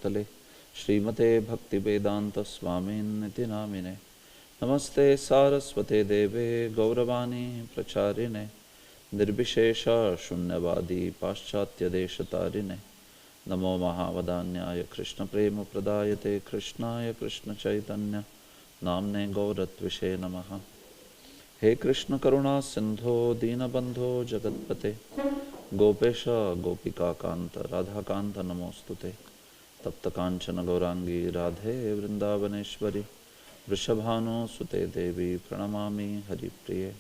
Bhutale Srimate Bhaktivedanta Swaminiti Namine Namaste Saraswate Deve Gauravani Pracharine Nirbishesha Shunyavadi Paschatya Deshatarine Namo Mahavadanyaya Krishna Prema Pradayate Krishnaya Krishna Chaitanya Namne Gauratvishe Namaha He Krishna Karuna Sindho Dinabandho Jagatpate Gopesha Gopika Kanta Radha Kanta Namostute Tapta Kanchana Gaurangi Radhe Vrindavaneshwari Vrishabhano Sute Devi Pranamami Hari Priye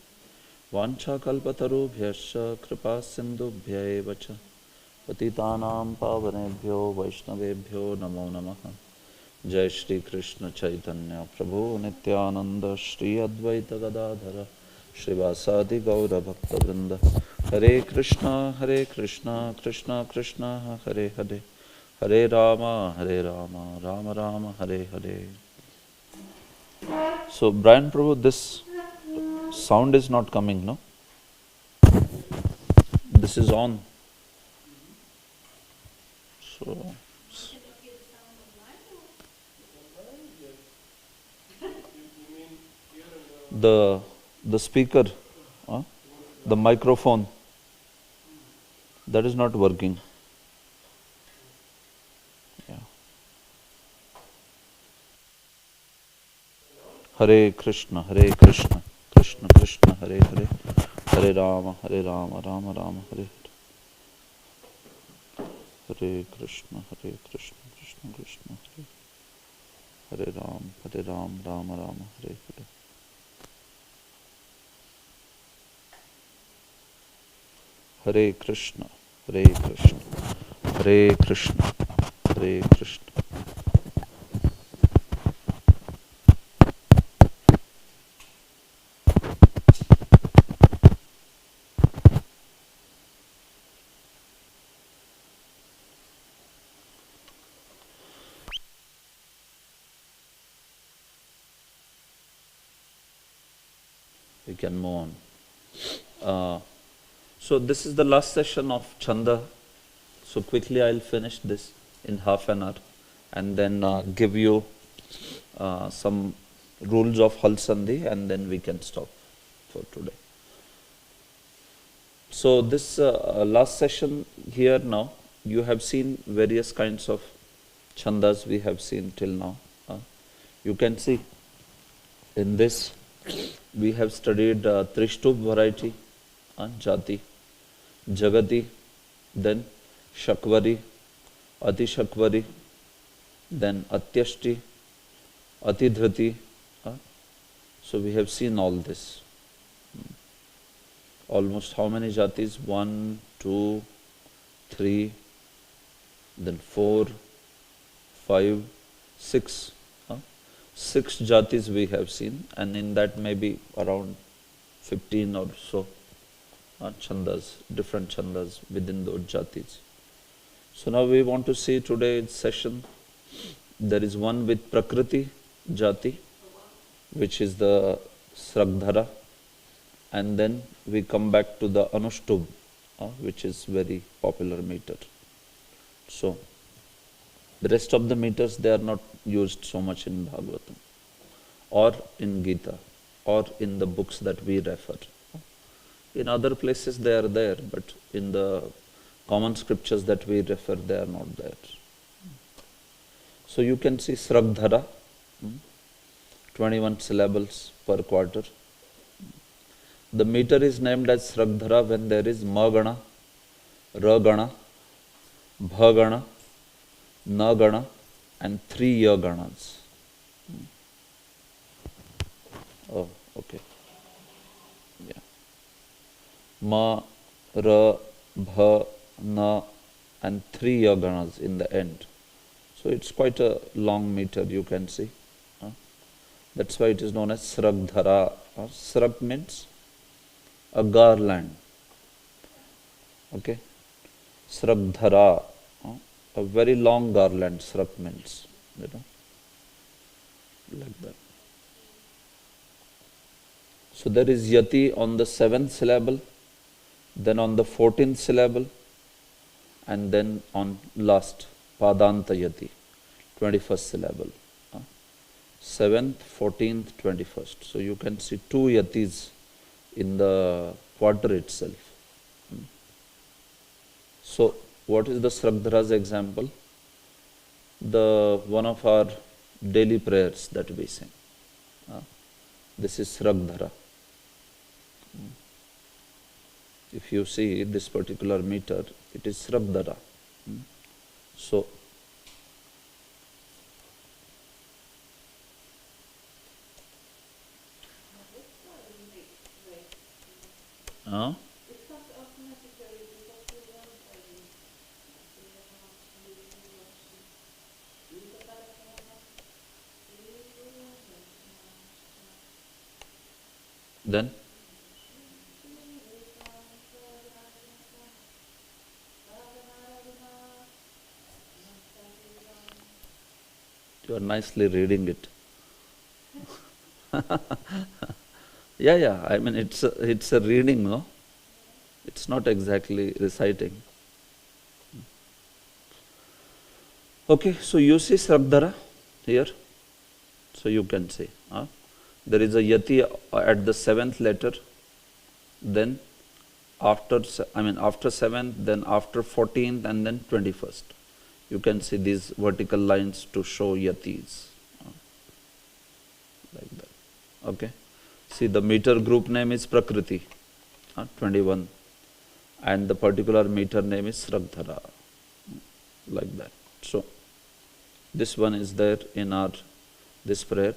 Vancha Kalpatarubhyascha Kripa Sindhubhya Evacha Patitanam Pavanebhyo Vaishnavebhyo Namo Namaha Jai Shri Krishna Chaitanya Prabhu Nityananda Shri Advaita Gadadhara Shrivasadi Gaura Bhakta Vrinda Hare Krishna Krishna Krishna Hare Hare Hare Rama Rama Rama Hare Hare. So Brian Prabhu, this sound is not coming, no? This is on. So the speaker, the microphone, that is not working. Yeah. Hare Krishna Krishna Krishna Hare Hare Hare Rama Rama Rama Hare Hare Hare Krishna Krishna Krishna Hare Ram Rama Rama Hare Hare. Hare Krishna Hare Krishna Hare Krishna. We can move on. So this is the last session of Chanda. So quickly I'll finish this in half an hour and then give you some rules of Hal Sandhi, and then we can stop for today. So this last session here now, you have seen various kinds of Chandas we have seen till now. You can see in this we have studied Trishtubh variety, Jati, Jagati, then Shakvari, Ati Shakvari, then Atyashti, Atidhrati. So we have seen all this. Almost how many jatis? 1, 2, 3, then 4, 5, 6. 6 jatis we have seen, and in that maybe around 15 or so chandas, different chandas within those jatis. So now we want to see today's session. There is one with Prakriti jati, which is the Sragdhara, and then we come back to the Anushtubh, which is very popular meter. So the rest of the meters, they are not used so much in Bhagavatam or in Gita or in the books that we refer. In other places they are there, but in the common scriptures that we refer, they are not there. So you can see Sragdhara, 21 syllables per quarter. The meter is named as Sragdhara when there is Magana, Ragana, Bhagana, Nagana, and 3 Yaganas. Oh, okay. Yeah. Ma, Ra, Bha, Na, and 3 Yaganas in the end. So it's quite a long meter, you can see. That's why it is known as Sragdhara. Srag means a garland. Okay. Sragdhara, a very long garland, Srag means, like that. So there is Yati on the 7th syllable, then on the 14th syllable, and then on last, Padanta Yati, 21st syllable. 7th, 14th, 21st. So you can see two yatis in the quarter itself. So what is the Sragdhara's example? The one of our daily prayers that we sing. This is Sragdhara. If you see this particular meter, it is Sragdhara. So then you are nicely reading it. Yeah. I mean, it's a reading, no? It's not exactly reciting. Okay, so you see Sragdhara here. So you can see. There is a yati at the 7th letter. Then after 7th, then after 14th, and then 21st. You can see these vertical lines to show yatis. Like that. Okay. See, the meter group name is Prakriti, 21. And the particular meter name is Sragdhara. Like that. So this one is there in our this prayer.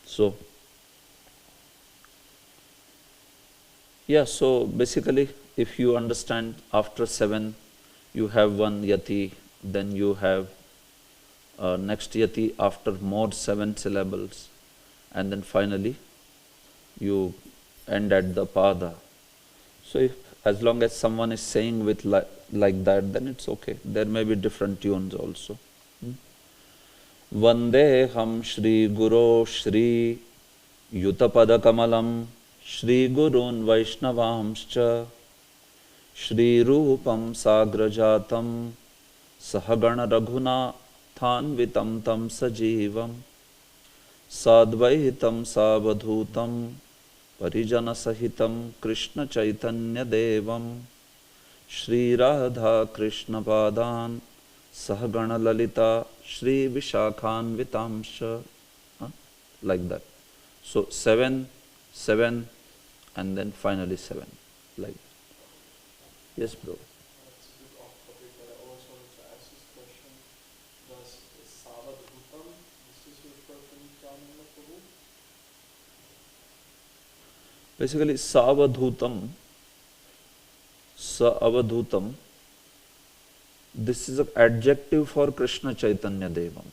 So yeah, so basically if you understand, after 7 you have one yati, then you have next yati after more 7 syllables, and then finally you end at the pada. So if, as long as someone is saying with like that, then it's okay. There may be different tunes also. Vandeham Shri Guru Shri Yutapada Kamalam Shri Gurun Vaishnavamscha Shri Rupam Sagrajatam Sahagana Raghuna Thanvitam Tam Sajivam Sadvaitam Savadhutam Parijana Sahitam Krishna Chaitanya Devam Shri Radha Krishna Padan Sahagana Lalita Shri Vishakhan Vitamsha. Like that. So 7, 7, and then finally 7. Like that. Yes, bro. It's a bit off topic, but I always wanted to ask this question. Does Savadhutam, this is referred to Nityananda Prabhu? Basically, Savadhutam, this is an adjective for Krishna Chaitanya Devam.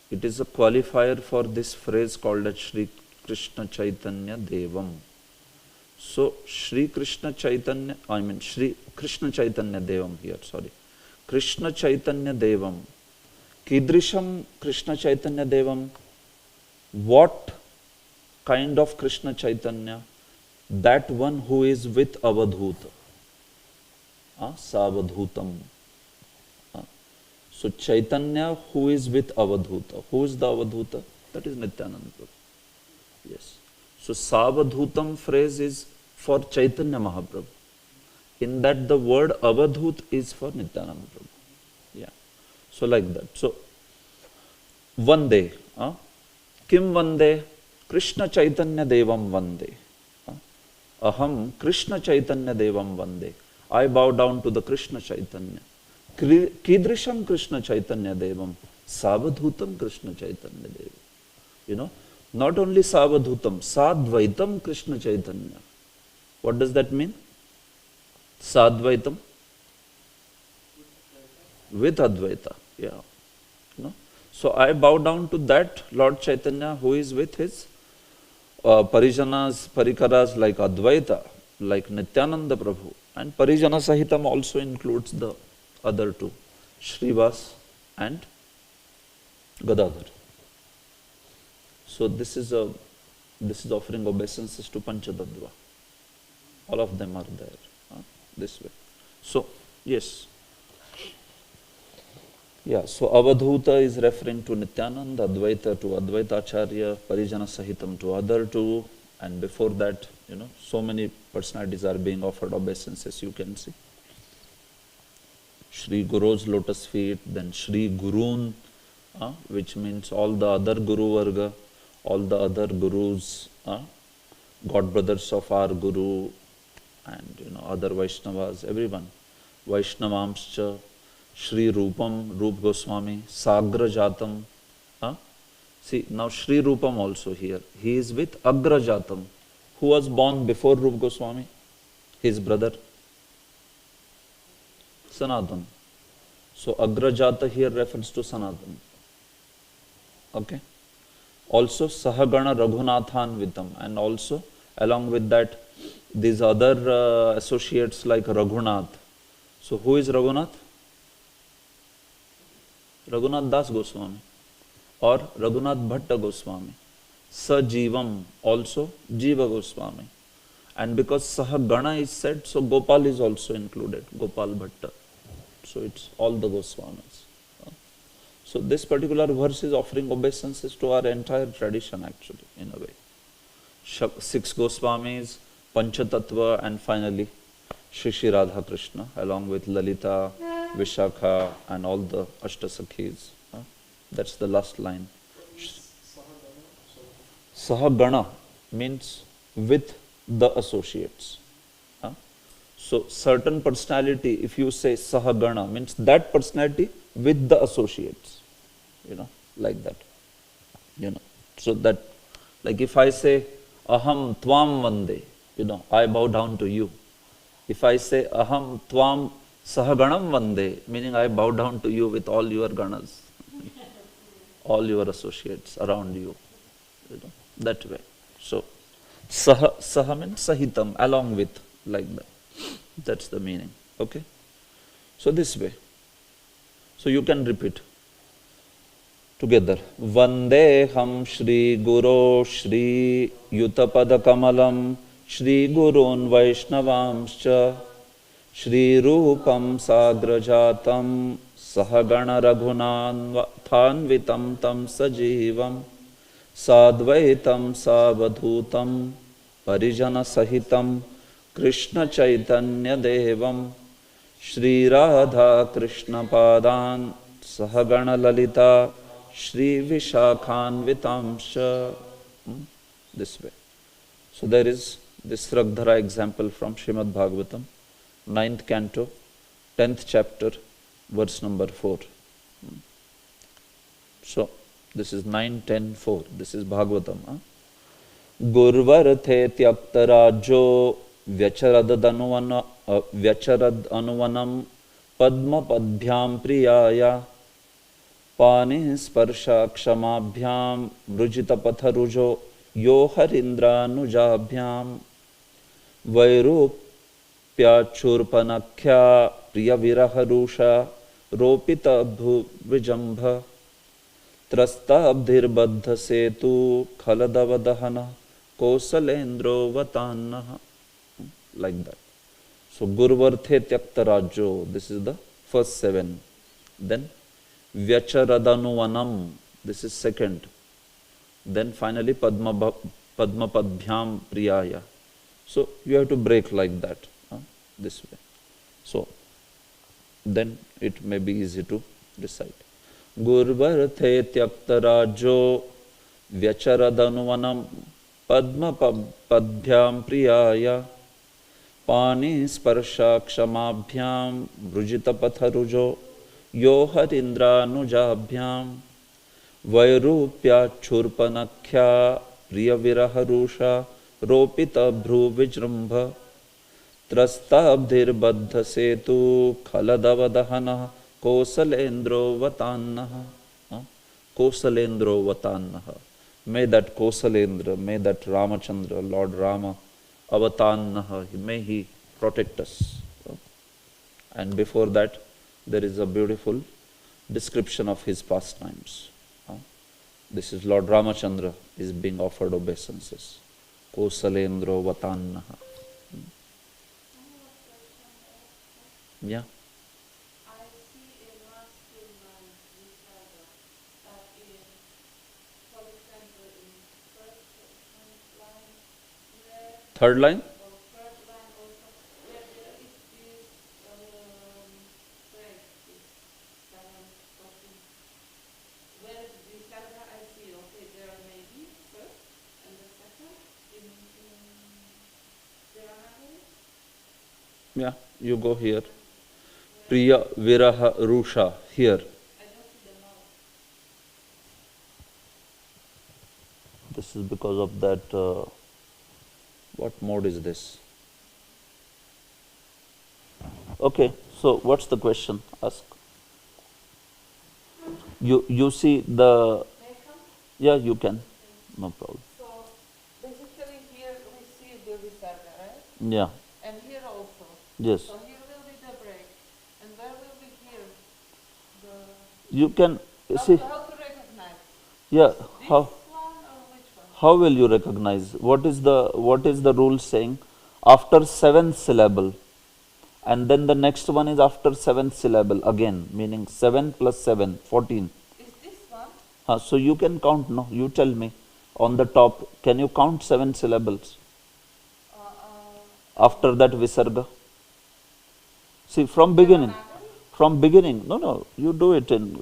It is a qualifier for this phrase called as Shri Krishna Chaitanya Devam. So, Shri Krishna Chaitanya Devam here, Krishna Chaitanya Devam. Kidrisham Krishna Chaitanya Devam. What kind of Krishna Chaitanya? That one who is with Avadhuta. Savadhutam. So Chaitanya who is with Avadhuta. Who is the Avadhuta? That is Nityananda Prabhu. Yes. So Savadhutam phrase is for Chaitanya Mahaprabhu. In that the word Avadhut is for Nityananda Prabhu. Yeah. So like that. So Vande. Kim Vande? Krishna Chaitanya Devam Vande. Aham Krishna Chaitanya Devam Vande. I bow down to the Krishna Chaitanya. Kidrisham Krishna Chaitanya Devam. Savadhutam Krishna Chaitanya Devam. Not only Savadhutam, Sadvaitam Krishna Chaitanya. What does that mean? Sadvaitam? With Advaita. Yeah. So I bow down to that Lord Chaitanya who is with his Parijanas, Parikaras like Advaita, like Nityananda Prabhu. And Parijana Sahitam also includes the other two, Shrivas and Gadadhar. So this is offering obeisances to Panchadadva. All of them are there, this way. So, yes. Yeah, so Avadhuta is referring to Nityananda, Advaita to Advaita Acharya, Parijana Sahitam to other two, and before that, so many personalities are being offered obeisances, you can see. Shri Guru's lotus feet, then Shri Gurun, which means all the other Guru Varga, all the other Gurus, God brothers of our Guru, and other Vaishnavas, everyone. Vaishnavamscha, Shri Rupam, Rup Goswami, Sagra Jatam. See, now Shri Rupam also here. He is with Agra Jatam, who was born before Rup Goswami, his brother, Sanatan. So Agra Jata here refers to Sanatan. Okay. Also Sahagana Raghunathan Vitam, and also along with that these other associates like Raghunath. So who is Raghunath? Raghunath Das Goswami or Raghunath Bhatta Goswami. Sajivam, also Jiva Goswami. And because Sahagana is said, so Gopal is also included, Gopal Bhatta. So it's all the Goswamis. So this particular verse is offering obeisances to our entire tradition actually, in a way. 6 Goswamis, Panchatattva, and finally Shri Radha Krishna, along with Lalita, Vishakha, and all the Ashtasakhis. That's the last line. Sahagana means with the associates. So certain personality, if you say Sahagana, means that personality with the associates. Like that. So that, like if I say Aham Tvam Vande, I bow down to you. If I say Aham Tvam Sahaganam Vande, meaning I bow down to you with all your ganas, all your associates around you, that way. So Saha means Sahitam, along with, like that. That's the meaning. Okay? So this way. So you can repeat together. Vandeham Shri Guru Shri Yutapada Kamalam Shri Gurun Vaishnavamscha Shri Rupam Sagrajatam Sahagana Raghunan Thanvitam Tam Sajivam Sadvaitam Savadhutam Parijana Sahitam Krishna Chaitanya Devam Shri Radha Krishna Padan Sahagana Lalita Shri Vishakhan Vitamsha. This way. So there is this Sragdhara example from Srimad Bhagavatam, 9th canto, 10th chapter, verse number 4. So this is 9, 10, 4. This is Bhagavatam. Gurvarthe Tyaktarajo Vyacharad Anuvanam Padma Padbhyam Priyaya Pani Sparsha Kshamabhyam Vrujita Patharujo Yo Harindra Nujabhyam Vairupyachurpanakhya Priya Viraharusha Ropita Bhu Vijambha Trastabdhir Baddha Setu Khaladavadahana Kosalendro Vatannaha. Like that. So Gurvarthe Tyaktarajo, this is the first 7. Then Vyacharadanovanam, this is second. Then finally Padma Padbhyam Priyaya. So you have to break like that, this way. So then it may be easy to recite. Gurvarthe Tyaktarajo Vyacharadanovanam Padma Padbhyam Priyaya Pani Sparsha Kshamabhyam Vrujita Patharujo Yo Harindra Nujabhyam Vairupya Churpanakhya Priya Viraharusha Ropita Bhru Vijrambha Trastabdhir Baddha Setu Khaladavadahana Kosalendro Vatannaha. Kosalendro Vatannaha. May that Kosalendra, may that Ramachandra, Lord Rama, Avatannaha, may he protect us. And before that, there is a beautiful description of his pastimes. This is Lord Ramachandra is being offered obeisances. Kosalendro Vatannaha. Yeah. I see a masculine man Third line? Yeah, you go here. Priya Viraha Rusha, here. This is because of that. What mode is this? Okay, so what's the question? Ask. You see the. Yeah, you can. No problem. So basically here we see the visarga, right? Yeah. And here also. Yes. So here will be the break. And where will be here? The You can see. how to recognize? Yeah. This How one or which one? how will you recognize? What is the rule saying? After seventh syllable, and then the next one is after seventh syllable again, meaning 7 plus 7, 14. Is this one? So you can count, no? You tell me. On the top, can you count 7 syllables? After that visarga? See, from beginning. No, you do it in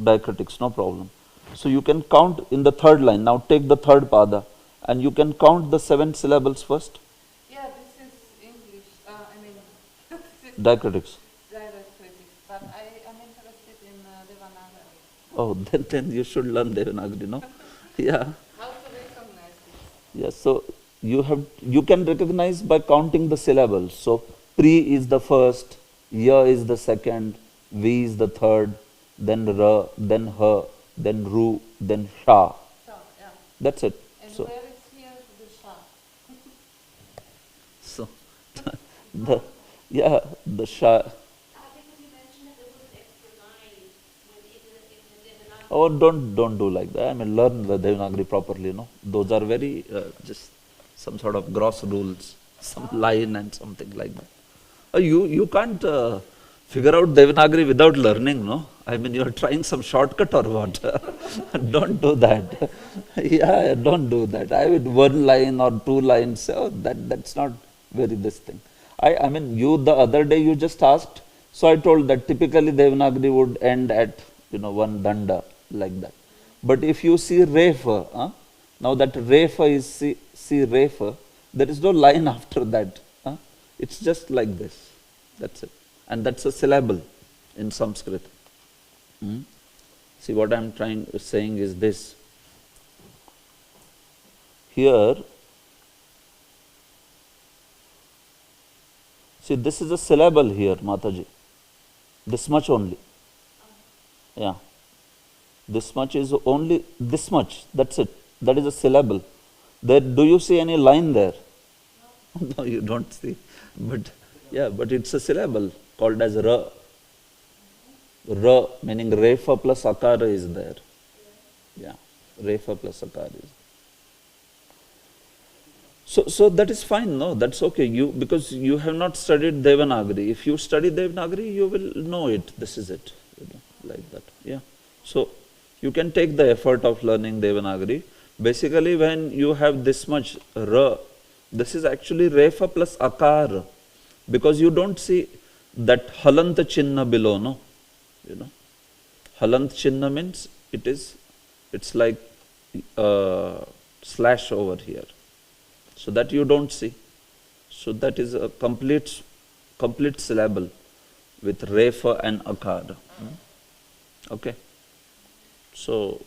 diacritics, no problem. So you can count in the third line. Now take the third pada, and you can count the 7 syllables first. Yeah, this is English. This is Diacritics. diacritics. But I am interested in Devanagari. Oh, then you should learn Devanagari, no? Yeah. How to recognize this? Yes, so you can recognize by counting the syllables. So Pri is the first, Ya is the second, V is the third, then Ra, then Ha, then Ru, then Sha. So, yeah. That's it. And So, where is here the Sha? so the Sha. Because you mentioned that there was an extra line when in the Devanagari. Oh, don't do like that. I mean, learn the Devanagari properly, no? Those are very just some sort of gross rules, some line and something like that. You can't figure out Devanagari without learning, no? I mean, you're trying some shortcut or what? Don't do that. Yeah, don't do that. I with one line or two lines, that's not very this thing. I mean, the other day you just asked, so I told that typically Devanagari would end at, one danda, like that. But if you see refa, now that refa is see refa, there is no line after that. It's just like this. That's it. And that's a syllable in Sanskrit. See, what I'm saying is this. Here, see, this is a syllable here, Mataji. This much only. Yeah. This much is only this much. That's it. That is a syllable. Do you see any line there? No, you don't see. But it's a syllable called as Ra. Ra, meaning Refa plus Akara is there. Yeah. Refa plus Akara is there. So that is fine, no? That's okay. Because you have not studied Devanagari. If you study Devanagari, you will know it. This is it. Like that. Yeah. So you can take the effort of learning Devanagari. Basically, when you have this much Ra, this is actually Refa plus Akar, because you don't see that Halant Chinna below, no? Halant Chinna means it's like slash over here. So that you don't see. So that is a complete syllable with Refa and Akar. Okay. So,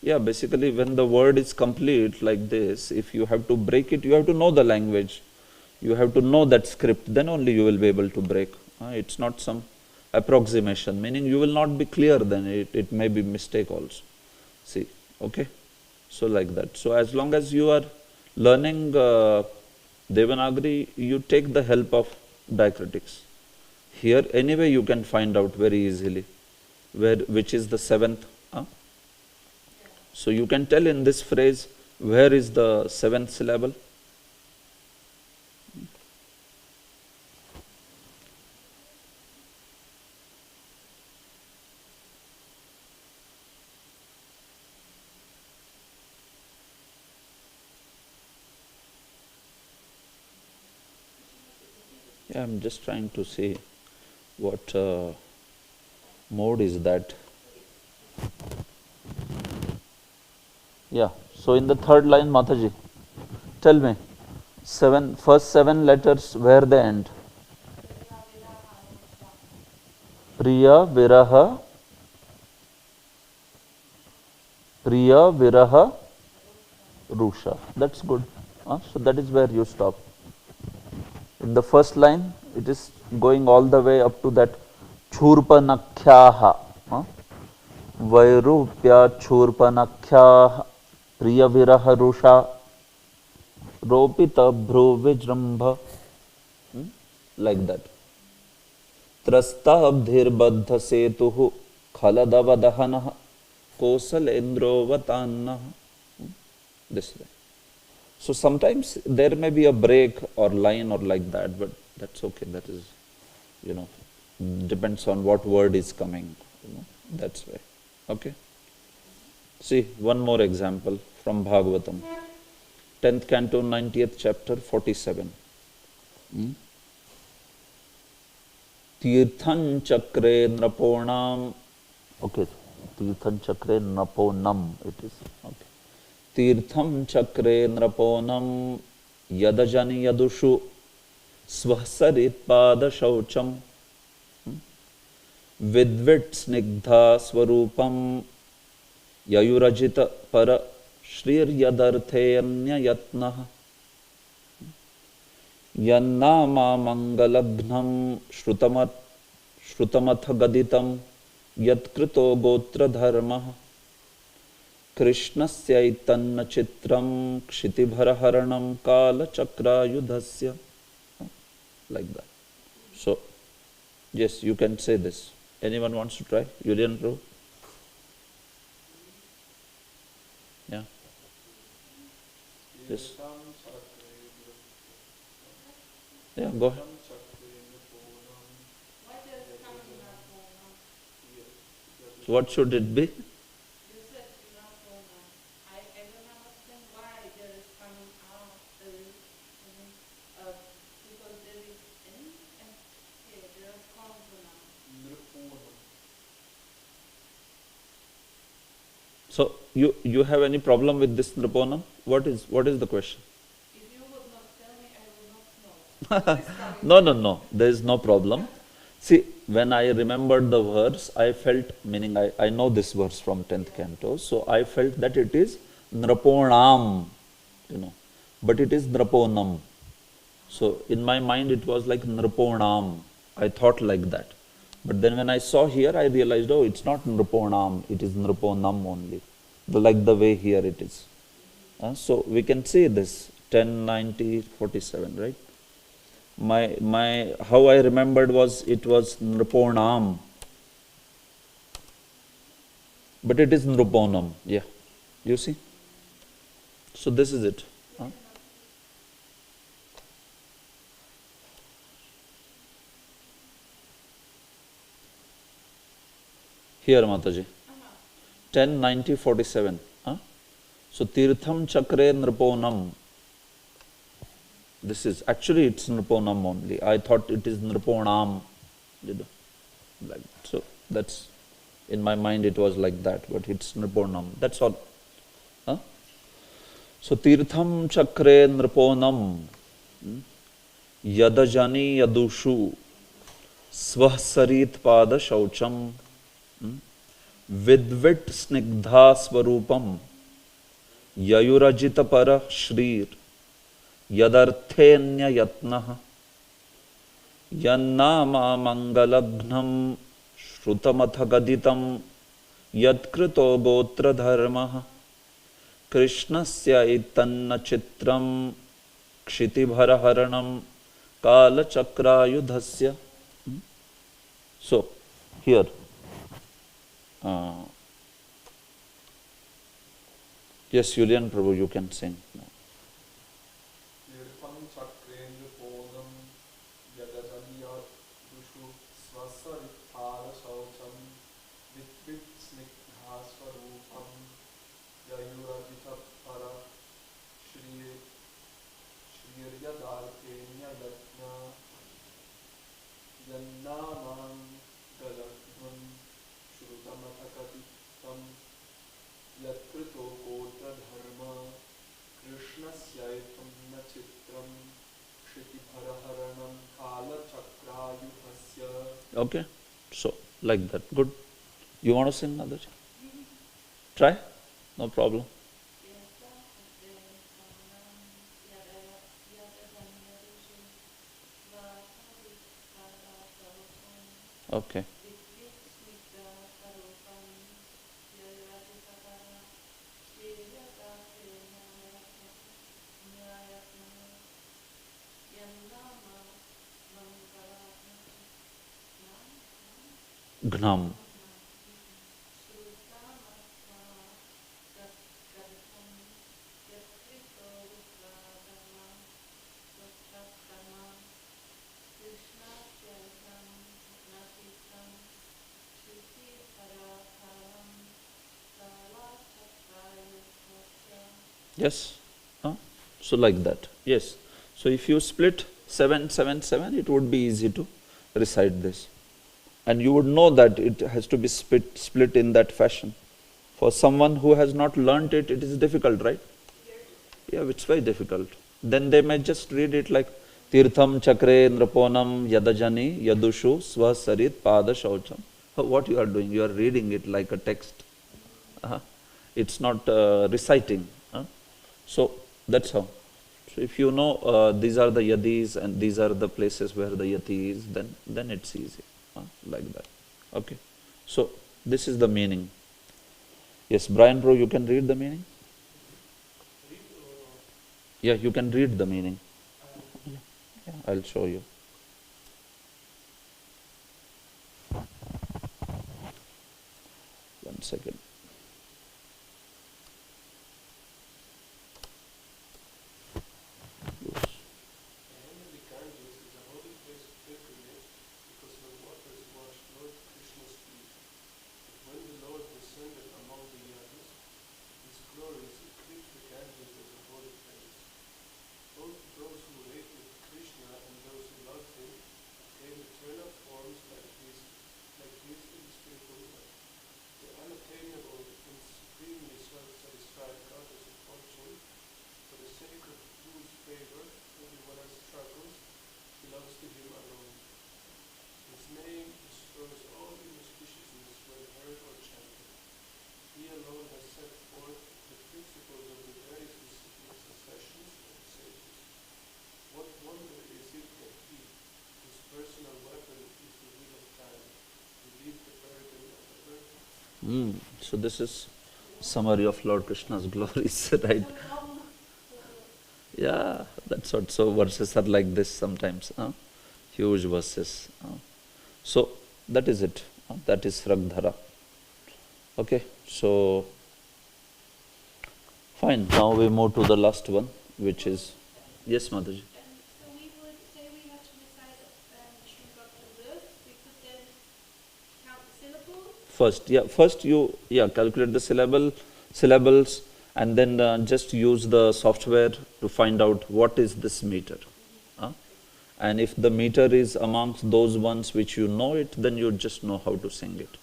yeah, basically when the word is complete like this, if you have to break it, you have to know the language. You have to know that script, then only you will be able to break. It's not some approximation, meaning you will not be clear then, it may be mistake also. See, okay? So like that. So as long as you are learning Devanagari, you take the help of diacritics. Here anyway you can find out very easily which is the seventh. So you can tell in this phrase where is the seventh syllable. Yeah, I'm just trying to see what mode is that. Yeah, so in the third line, Mataji, tell me, first seven letters, where they end? Priya, Viraha, Priya, Viraha, Rusha. That's good. So that is where you stop. In the first line, it is going all the way up to that Churpanakhyaha. Vairupya Churpanakhyaha, Priya, Viraha, Rusha, Ropita, Bhru, Vijrambha. Like that. त्रस्ताब्धिर्बद्ध सेतुः खलदवदहनः कोसलेन्द्रोवतान्नः. This way. So sometimes there may be a break or line or like that, but that's okay. That is, depends on what word is coming. That's way. Okay. See, one more example from Bhagavatam. 10th canto, 90th chapter, 47. Tirthan chakre nraponam. Okay, Tirthan chakre nraponam it is. Okay. Tirtham chakre nraponam yadajani yadushu svahsarit pada shaucham vidvit snigdha swarupam yayurajita para shrir yadarthenya yatnah yannama mangalaghnam shrutamath gaditam yatkrito gotra dharmah Krishnasya chitram kshitibharaharanam kala chakrayudhasya. Like that. So, yes, you can say this. Anyone wants to try? Julian, Prabhu? Yeah. Yes. Yeah, go ahead. So what should it be? So you have any problem with this Nriponam? What is the question? If you would not tell me, I would not know. No. There is no problem. See, when I remembered the verse, I felt, meaning I know this verse from 10th canto, so I felt that it is Nraponam, but it is Nraponam. So in my mind it was like Nraponam. I thought like that. But then when I saw here, I realized, oh, it's not Nraponam, it is Nraponam only. Like the way here it is. So we can say this, 10, 90, 47, right? My how I remembered was, it was Nraponam. But it is Nraponam, yeah. You see? So this is it. Here, Mataji. 10, 90, 47. So, Tirtham Chakre Nriponam. This is, actually it's Nriponam only. I thought it is Nriponam. Like, so, that's, in my mind it was like that, but it's Nriponam. That's all. So, Tirtham Chakre Nriponam Yadajani Yadushu Svahsarit Pada Shaucham Vidvit Snigdha Swarupam Yayurajita Para Shrir Yadarthenya Yatnah Yannama Mangalaghnam Shrutamatha Gaditam Yatkrito Gotra Dharmah Krishnasya Itanna Chitram Kshitibharaharanam Kala Chakrayudhasya. So, here. Yes, Julian Prabhu, you can sing now. Yannamam Galatvam Shrutamatakhatitam Yatkrito Gotra Dharma Krishna Syaitam Nachitram Shiti Bharaharanam Kala Chakrayuhasya. Okay, so like that. Good. You want to sing, Nadaji? Try? No problem. Okay. Gnam. Yes? Huh? So like that. Yes. So if you split 7, 7, 7, it would be easy to recite this. And you would know that it has to be split in that fashion. For someone who has not learnt it, it is difficult, right? Yeah, it's very difficult. Then they may just read it like Tirtham Chakre Nraponam Yadajani Yadushu Swasarit Pada Shaucham. What you are doing? You are reading it like a text. It's not reciting. So that's how. So if you know these are the yadis and these are the places where the yati is, then it's easy. Like that. Okay. So this is the meaning. Yes, Brian bro, you can read the meaning? Yeah, you can read the meaning. Yeah, I'll show you. One second. So this is summary of Lord Krishna's glories, right? Yeah, that's what. So verses are like this sometimes, huge verses. So that is it. That is Ragdhara. Okay, so fine. Now we move to the last one, which is yes, Mataji. So we would say we have to recite Shri verse. We could then count the syllables. First you calculate the syllables, and then just use the software to find out what is this meter. And if the meter is amongst those ones which you know it, then you just know how to sing it.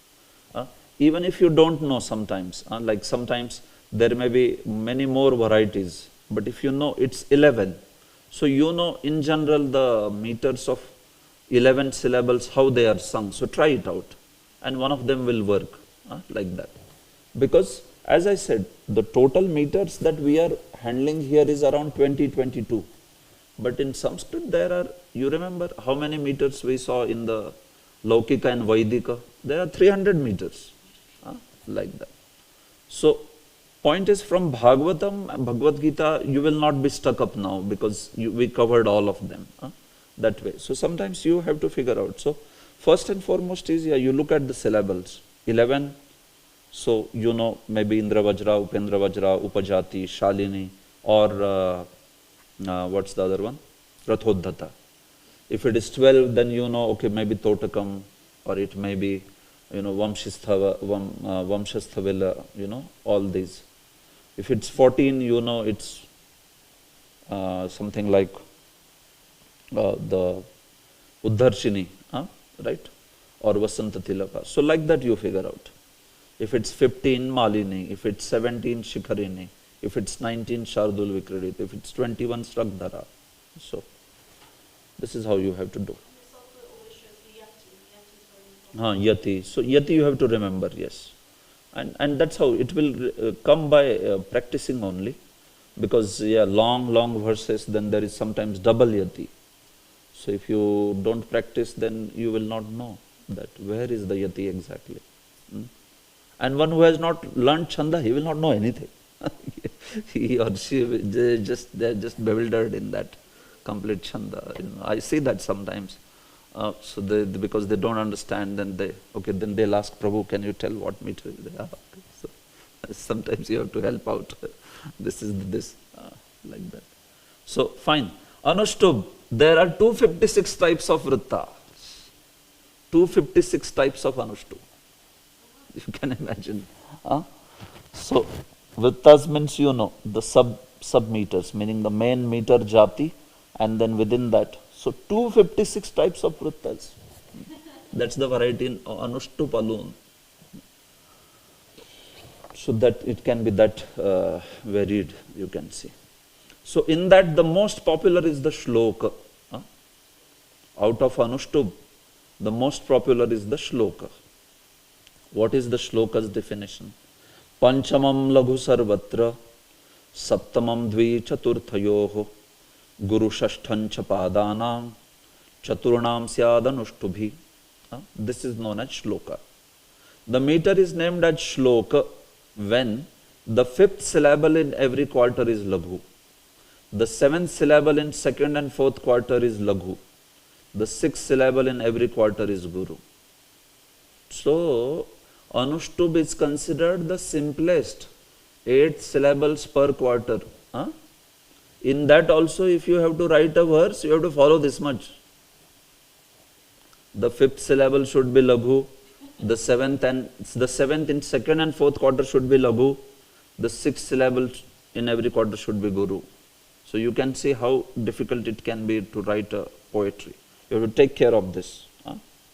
Even if you don't know sometimes, like sometimes there may be many more varieties, but if you know it's 11, so you know in general the meters of 11 syllables, how they are sung. So try it out, and one of them will work like that. Because as I said, the total meters that we are handling here is around 20, 22. But in Sanskrit there are, you remember how many meters we saw in the Laukika and Vaidika? There are 300 meters, like that. So point is, from Bhagavatam, Bhagavad Gita, you will not be stuck up now because we covered all of them that way. So sometimes you have to figure out. So first and foremost is, you look at the syllables. 11, so you know maybe Indra Vajra, Upendra Vajra, Upajati, Shalini, or what's the other one? Rathodhata. If it is 12, then you know, okay, maybe Totakam, or it may be, Vamshasthavila, all these. If it's 14, you know it's something like the Uddharshini, right? Or Vasanta Tilaka. So like that you figure out. If it's 15 Malini, if it's 17 Shikharini, if it's 19 Shardul Vikradit, if it's 21 Sragdhara. So this is how you have to do. This also always shows the yati. Yati is very important. Yati. So yati you have to remember, yes. And that's how it will come by practicing only. Because long verses, then there is sometimes double yati. So if you don't practice, then you will not know that where is the yati exactly. And one who has not learned chanda, he will not know anything. He or she they're just bewildered in that complete chanda. I see that sometimes. So because they don't understand, then they'll ask Prabhu, can you tell what meter they are? So sometimes you have to help out. This is this, like that. So fine. Anuštubh, there are 256 types of vritta. 256 types of Anuštubh. You can imagine. So vrittas means the sub meters, meaning the main meter jati, and then within that. So 256 types of vrittas. That's the variety in Anuštubh alone. So that it can be that varied, you can see. So in that the most popular is the shloka. Out of Anuštubh, the most popular is the shloka. What is the shloka's definition? Panchamam laghu sarvatra, saptamam dvi chaturthayoho, guru shashthancha padanam, chaturnam syad anuštubhi. This is known as shloka. The meter is named as shloka when the fifth syllable in every quarter is laghu. The seventh syllable in second and fourth quarter is laghu. The sixth syllable in every quarter is guru. So Anuštubh is considered the simplest, 8 syllables per quarter. In that also, if you have to write a verse, you have to follow this much. The fifth syllable should be laghu. The seventh in second and fourth quarter should be laghu. The sixth syllable in every quarter should be guru. So you can see how difficult it can be to write a poetry. You have to take care of this.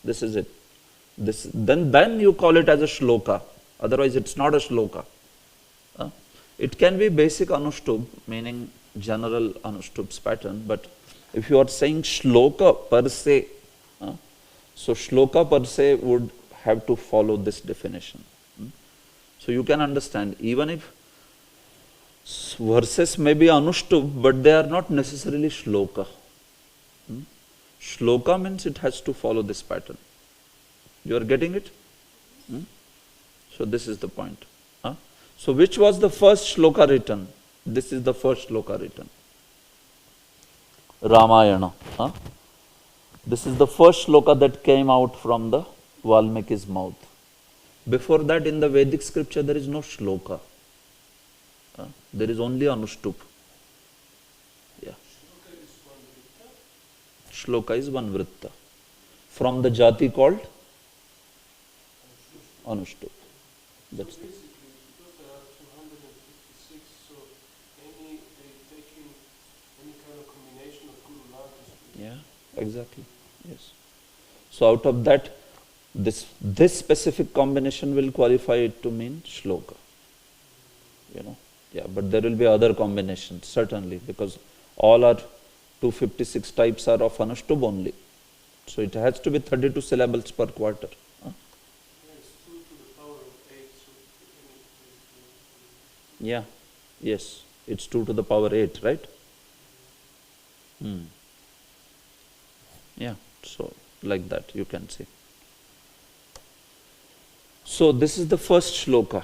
This is it. Then you call it as a shloka. Otherwise it's not a shloka. It can be basic Anuštubh, meaning general Anuštubh's pattern, but if you are saying shloka per se, so shloka per se would have to follow this definition. So you can understand, even if verses may be Anuštubh, but they are not necessarily shloka. Shloka means it has to follow this pattern. You are getting it? So this is the point. So which was the first shloka written? This is the first shloka written. Ramayana. This is the first shloka that came out from the Valmiki's mouth. Before that, in the Vedic scripture, there is no shloka. There is only Anuštubh. Yeah. Shloka is one vritta. From the jati called Anuštubh. That's Basically, because there are 256, so they taking any kind of combination of Guru Lankas. Yeah, exactly. Yes. So out of that, this specific combination will qualify it to mean shloka. Yeah, but there will be other combinations, certainly, because all our 256 types are of Anuštubh only. So it has to be 32 syllables per quarter. It's 2 to the power of 8. Yeah, yes, it's 2 to the power 8, right? Yeah, so like that you can see. So this is the first shloka.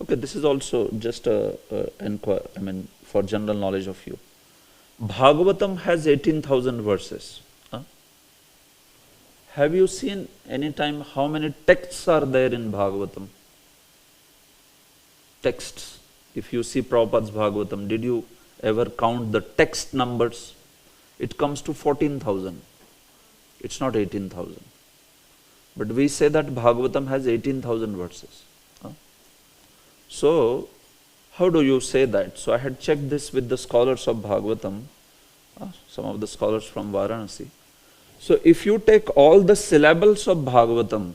Okay, this is also just for general knowledge of you. Bhagavatam has 18,000 verses. Have you seen any time how many texts are there in Bhagavatam? Texts. If you see Prabhupada's Bhagavatam, did you ever count the text numbers? It comes to 14,000. It's not 18,000. But we say that Bhagavatam has 18,000 verses. So, how do you say that? So I had checked this with the scholars of Bhagavatam, some of the scholars from Varanasi. So if you take all the syllables of Bhagavatam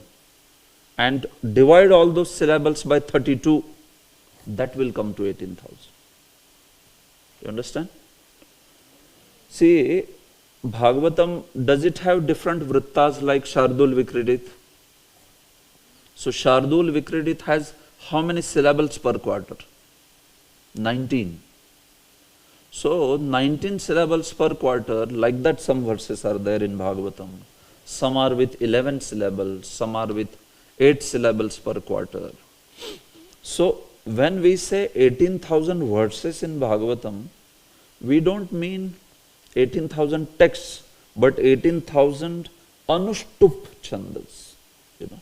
and divide all those syllables by 32, that will come to 18,000. You understand? See, Bhagavatam, does it have different vrittas like Shardul Vikridit? So Shardul Vikridit has how many syllables per quarter? 19. So 19 syllables per quarter, like that some verses are there in Bhagavatam. Some are with 11 syllables, some are with 8 syllables per quarter. So when we say 18,000 verses in Bhagavatam, we don't mean 18,000 texts, but 18,000 anushtup chandas. You know.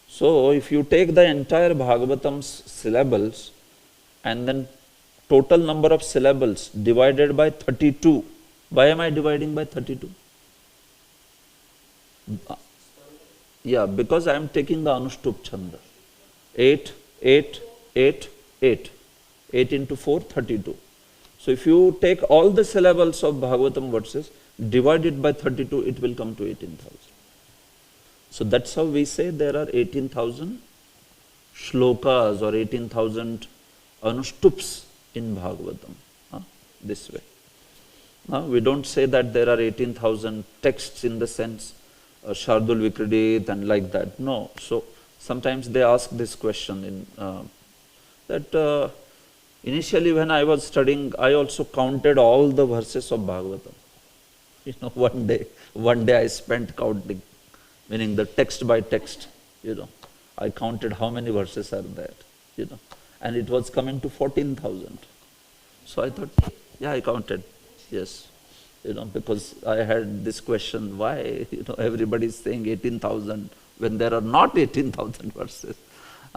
So if you take the entire Bhagavatam's syllables and then total number of syllables divided by 32, why am I dividing by 32? Yeah, because I am taking the anushtup chanda. 8, 8, 8, 8. 8 into 4, 32. So if you take all the syllables of Bhagavatam verses, divide it by 32, it will come to 18,000. So that's how we say there are 18,000 shlokas or 18,000 anushtups in Bhagavatam. This way. We don't say that there are 18,000 texts in the sense Shardul Vikridit and like that. No. So sometimes they ask this question in that initially when I was studying, I also counted all the verses of Bhagavatam. You know, one day I spent counting, meaning the text by text, you know. I counted how many verses are there, you know, and it was coming to 14,000. So I thought, yeah, I counted, yes, you know, because I had this question, why, you know, everybody is saying 18,000 when there are not 18,000 verses.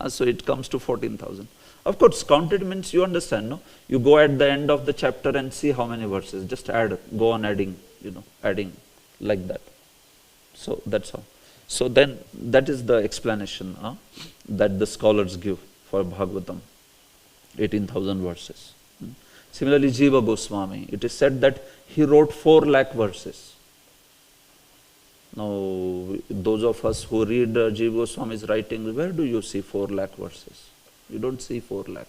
So it comes to 14,000. Of course, counted means you understand, no? You go at the end of the chapter and see how many verses. Just add, go on adding, you know, adding like that. So that's how. So then that is the explanation that the scholars give for Bhagavatam, 18,000 verses. Similarly, Jiva Goswami, it is said that he wrote 4 lakh verses. Now, those of us who read Jiva Goswami's writings, where do you see 4 lakh verses? You don't see 4 lakh.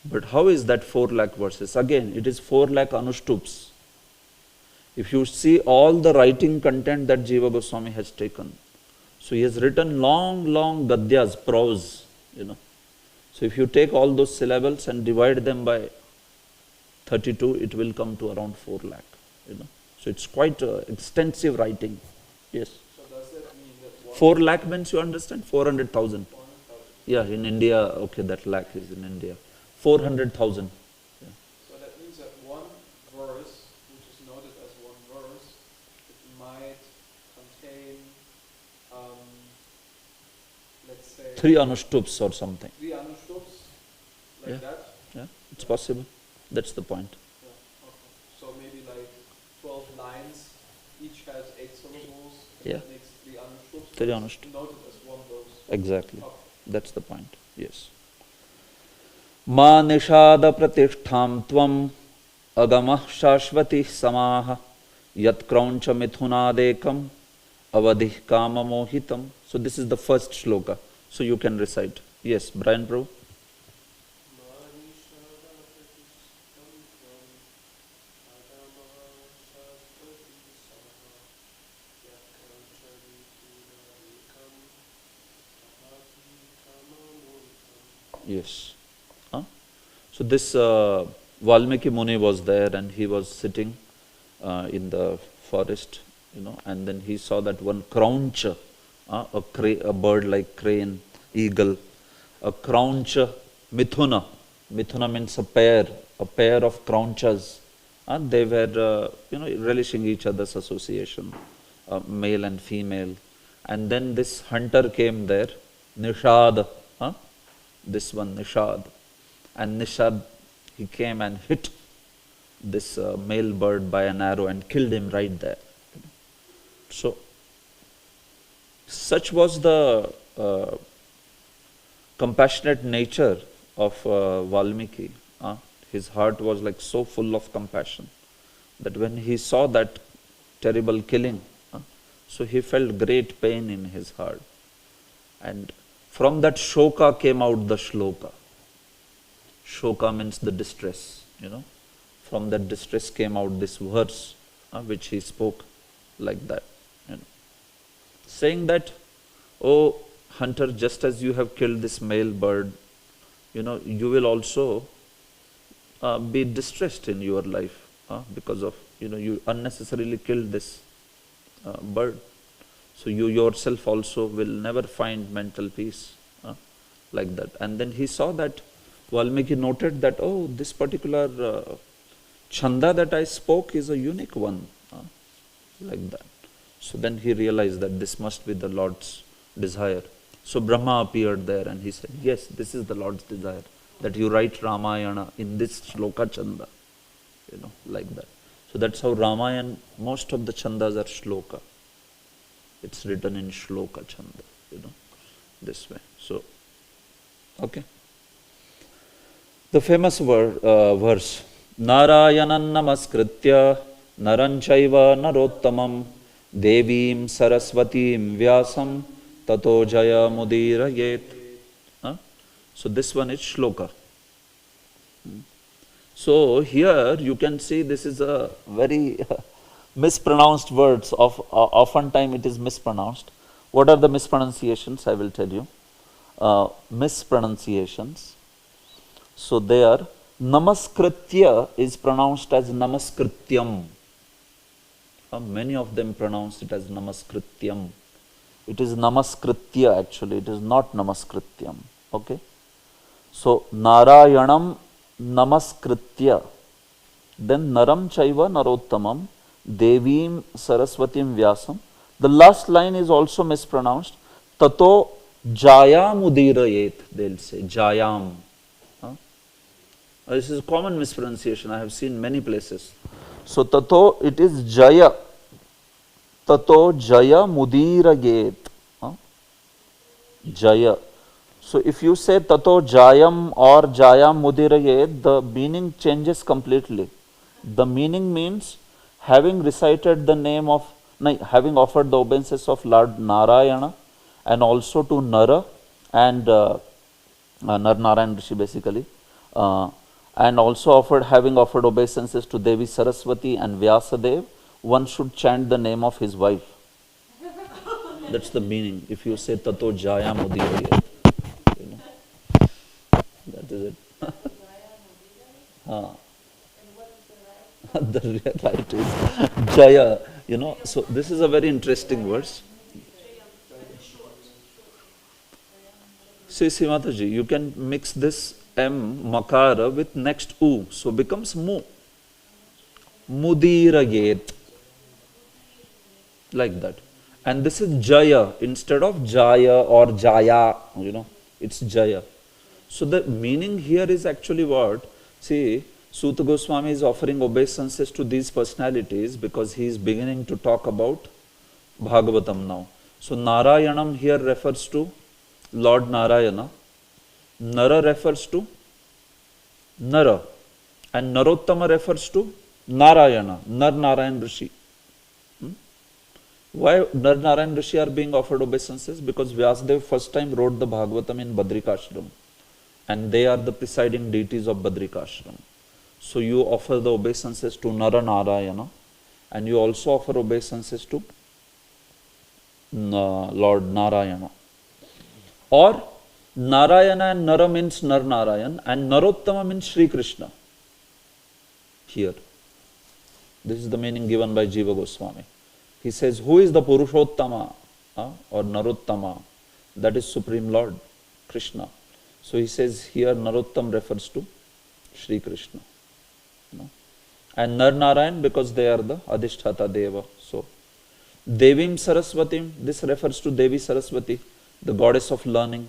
But how is that 4 lakh verses? Again, it is 4 lakh anushtups. If you see all the writing content that Jiva Goswami has taken, so he has written long, long gadyas, prose, you know. So if you take all those syllables and divide them by 32, it will come to around 4 lakh, you know. So it's quite extensive writing. Yes. So does that mean that 4 lakh means, you understand? 400,000. Yeah, in India, okay, that lakh is in India. 400,000. Yeah. So that means that one verse, which is noted as one verse, it might contain, let's say, 3 anushtups or something. 3 anushtups, like that? Yeah, it's possible. That's the point. Yeah, okay. So maybe like 12 lines, each has 8 syllables, and Yeah. that makes 3 anushtups. 3 It's anushtups. noted as one verse. Exactly. Okay. That's the point. Yes. Ma nishada pratishtham tvam agamah shashvati samaha yat krauncha mithunadekam avadhi kama mohitam. So this is the first shloka. So you can recite. Yes, Brian Prabhu. Yes. So this Valmiki Muni was there and he was sitting in the forest, you know, and then he saw that one krauncha, a bird like crane, eagle, a krauncha mithuna. Mithuna means a pair of kraunchas. They were, you know, relishing each other's association, male and female. And then this hunter came there, Nishad, this one Nishad. And Nishad, he came and hit this male bird by an arrow and killed him right there. So, such was the compassionate nature of Valmiki. His heart was like so full of compassion that when he saw that terrible killing. So he felt great pain in his heart. And from that shoka came out the shloka. Shoka means the distress, From that distress came out this verse, which he spoke like that. Saying that, oh hunter, just as you have killed this male bird, you will also be distressed in your life because of, you unnecessarily killed this bird. So you yourself also will never find mental peace like that. And then he saw that, Valmiki noted that, oh, this particular chanda that I spoke is a unique one, like that. So then he realized that this must be the Lord's desire. So Brahma appeared there and he said, yes, this is the Lord's desire, that you write Ramayana in this shloka chanda, like that. So that's how Ramayana, most of the chandas are shloka. It's written in shloka chanda, this way. So, okay. The famous verse, Narayanan namaskritya naranchaiva narottamam devim saraswatim vyasam tato jaya mudirayet. So this one is shloka. So here you can see this is a very mispronounced words. Oftentimes it is mispronounced. What are the mispronunciations? I will tell you. Mispronunciations. So there, namaskritya is pronounced as namaskrityam. Many of them pronounce it as namaskrityam. It is namaskritya actually, it is not namaskrityam. Okay. So Narayanam namaskritya, then naram chaiva narottamam, devim saraswatim vyasam. The last line is also mispronounced. Tato jayam udirayet, they'll say, jayam. This is a common mispronunciation, I have seen many places. So tato, it is jaya. Tato jaya mudirayet. Jaya. So if you say tato jayam or jayam mudirayet, the meaning changes completely. The meaning means having recited the name of, having offered the obeisances of Lord Narayana and also to Nara and Narayana Rishi basically, and also having offered obeisances to Devi Saraswati and Vyasadev, one should chant the name of his wife. That's the meaning. If you say Tato Jaya Mudirayet, that is it. The right is Jaya. So this is a very interesting verse. See, Mataji, you can mix this M makara with next U, so becomes mu. Mudirayet. Like that. And this is Jaya instead of Jaya or Jaya, it's Jaya. So the meaning here is actually what? See, Suta Goswami is offering obeisances to these personalities because he is beginning to talk about Bhagavatam now. So Narayanam here refers to Lord Narayana. Nara refers to Nara. And Narottama refers to Narayana, Nar Narayan Rishi. Why Nar Narayan Rishi are being offered obeisances? Because Vyasadeva first time wrote the Bhagavatam in Badrikashram. And they are the presiding deities of Badrikashram. So you offer the obeisances to Nara Narayana and you also offer obeisances to Lord Narayana. Or Narayana and Nara means Nar Narayan and Narottama means Sri Krishna. Here. This is the meaning given by Jiva Goswami. He says, who is the Purushottama or Narottama? That is Supreme Lord, Krishna. So he says here Narottam refers to Sri Krishna. And Nar Narayan because they are the Adhisthata Deva. So Devim Saraswatim, this refers to Devi Saraswati, the goddess of learning.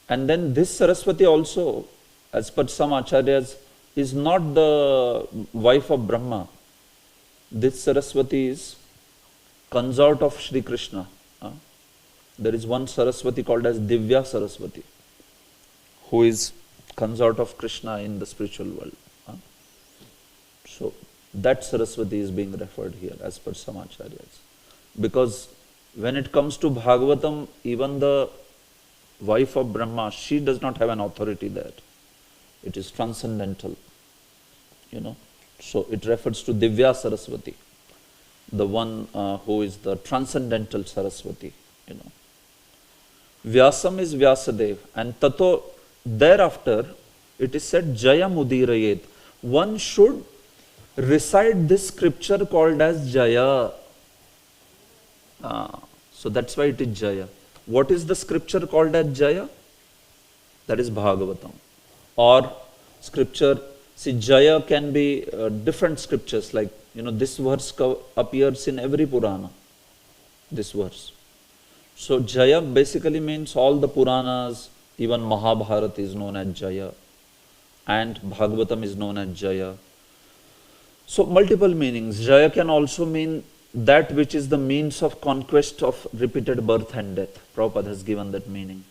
And then this Saraswati also, as per some acharyas, is not the wife of Brahma. This Saraswati is consort of Sri Krishna. There is one Saraswati called as Divya Saraswati, who is consort of Krishna in the spiritual world. So That Saraswati is being referred here as per some acharyas. Because when it comes to Bhagavatam, even the wife of Brahma, she does not have an authority there. It is transcendental, So it refers to Divya Saraswati, the one who is the transcendental Saraswati, Vyasam is Vyasadev, and Tato, thereafter, it is said Jaya Mudirayet. One should recite this scripture called as Jaya. So that's why it is Jaya. What is the scripture called as Jaya? That is Bhagavatam. Or scripture, see, Jaya can be different scriptures, like, this verse appears in every Purana, this verse. So Jaya basically means all the Puranas, even Mahabharata is known as Jaya, and Bhagavatam is known as Jaya. So multiple meanings. Jaya can also mean that which is the means of conquest of repeated birth and death. Prabhupada has given that meaning,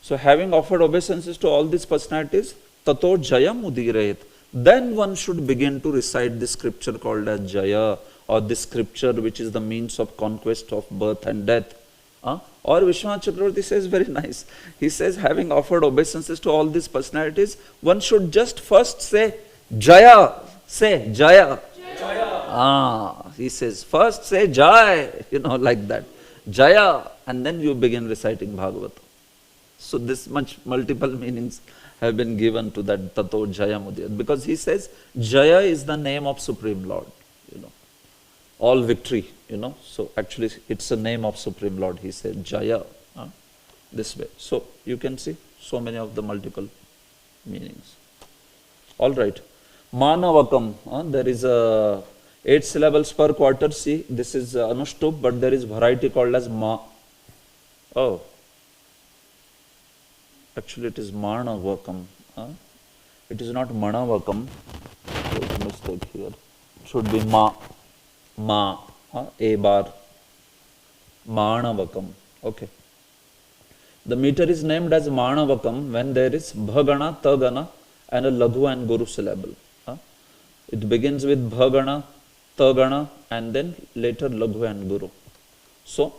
So having offered obeisances to all these personalities, Tato Jaya Mudirayet, then one should begin to recite this scripture called as Jaya, or this scripture which is the means of conquest of birth and death. Or Vishwanath Chakravarti says very nice. He says, having offered obeisances to all these personalities, one should just first say Jaya. Say Jaya. Jaya. He says, first say Jai, like that. Jaya, and then you begin reciting Bhagavatam. So this much multiple meanings have been given to that Tato Jaya Mudirayet, because he says Jaya is the name of Supreme Lord, all victory, So actually it's a name of Supreme Lord. He said Jaya, this way. So you can see so many of the multiple meanings. All right. Manavakam, there is 8 syllables per quarter. See, this is Anushtup, but there is variety called as Ma. Oh. Actually it is Manavakam. It is not Manavakam. There's a mistake here. It should be Ma. A bar. Manavakam. Okay. The meter is named as Manavakam when there is Bhagana, Tagana and a Laghu and Guru syllable. It begins with Bhagana, Tagana and then later Laghu and Guru. So,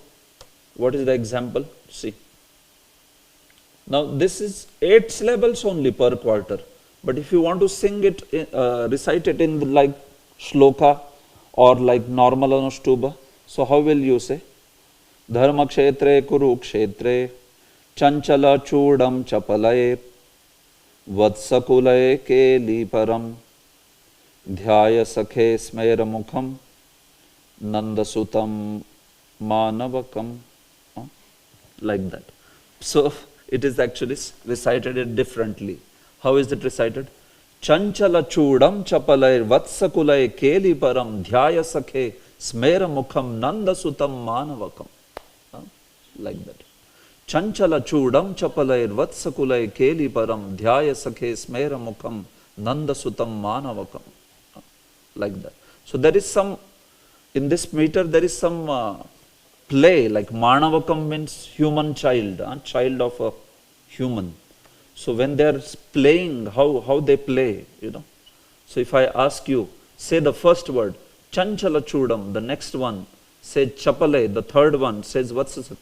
what is the example? See. Now this is 8 syllables only per quarter. But if you want to sing it, recite it in like shloka or like normal Anushtuba, so how will you say? Dharma kshetre kuru kshetre chanchala chudam chapalaye vatsakulaye keli param dhyaya sakhe smera mukham nandasutam manavakam. Like that. So it is actually recited it differently. How is it recited? Chanchala chudam chapalay vatsakulay keli param dhyaya sakhe smera mukham nandasutam manavakam. Like that. Chanchala chudam chapalay vatsakulay keli param dhyaya sakhe smera mukham nandasutam manavakam. Like that. So there is some, in this meter there is some play, like Manavakam means human child, child of a human. So when they are playing, how they play, So if I ask you, say the first word, Chanchala Chudam, the next one, say Chapale, the third one says Vatsasake.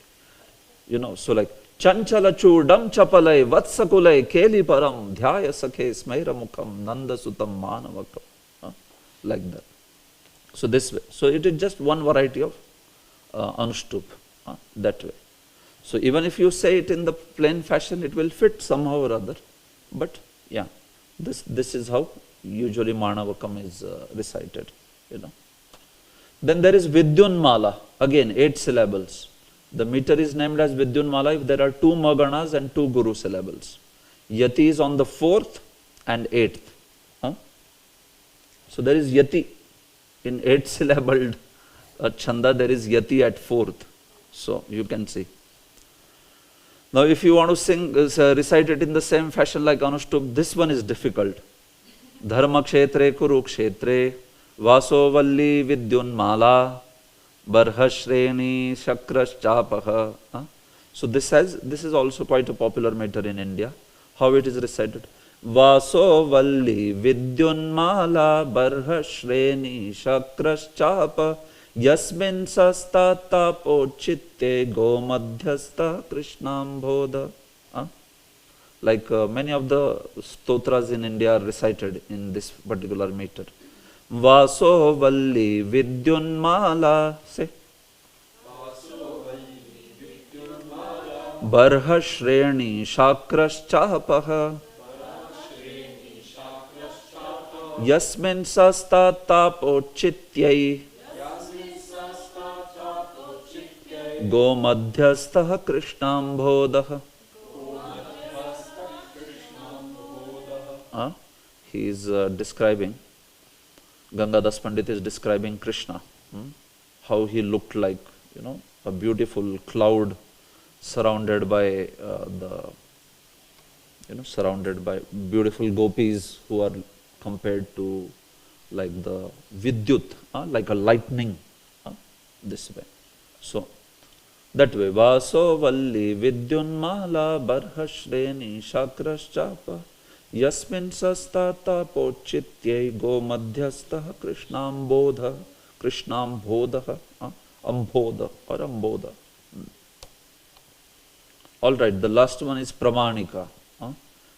So like Chanchala Chudam Chapale, Vatsakulay, Keli Param, Dhyaya Sakhe, Smaira Mukham, Nanda Sutam Manavakam. Like that. So this way. So it is just one variety of Anushtup, that way. So even if you say it in the plain fashion, it will fit somehow or other. But yeah, this is how usually Manavakam is recited, Then there is Vidyunmala, again 8 syllables. The meter is named as Vidyunmala if there are 2 Maganas and 2 Guru syllables. Yati is on the 4th and 8th. So there is Yati in 8 syllabled Chanda, there is Yati at 4th. So you can see. Now if you want to sing, recite it in the same fashion like Anushtup, this one is difficult. Dharma kshetre kuru kshetre vaso valli vidyunmala barhashreni shakras chapaha. So this is also quite a popular meter in India. How it is recited? Vaso valli vidyunmala barha shreni shakraschapa yasmin sastata pochitte gomadhyasta krishnambodha. Like many of the stotras in India are recited in this particular meter. Vaso valli vidyunmala, say. Barha shreni shakraschapah yasmin sastata pochityai gomadhyastah krishnambodha. He is describing, Gangadas Pandit is describing Krishna, how he looked like, a beautiful cloud surrounded by surrounded by beautiful gopis who are compared to like the vidyut, like a lightning, this way. So, that way, Vaso Valli Vidyunmala Barha Shreni Shakraschapa Yasmin Sastata Pochityai Go Madhyastha Krishnambodha Ambodha or Ambodha. Alright, the last one is Pramanika.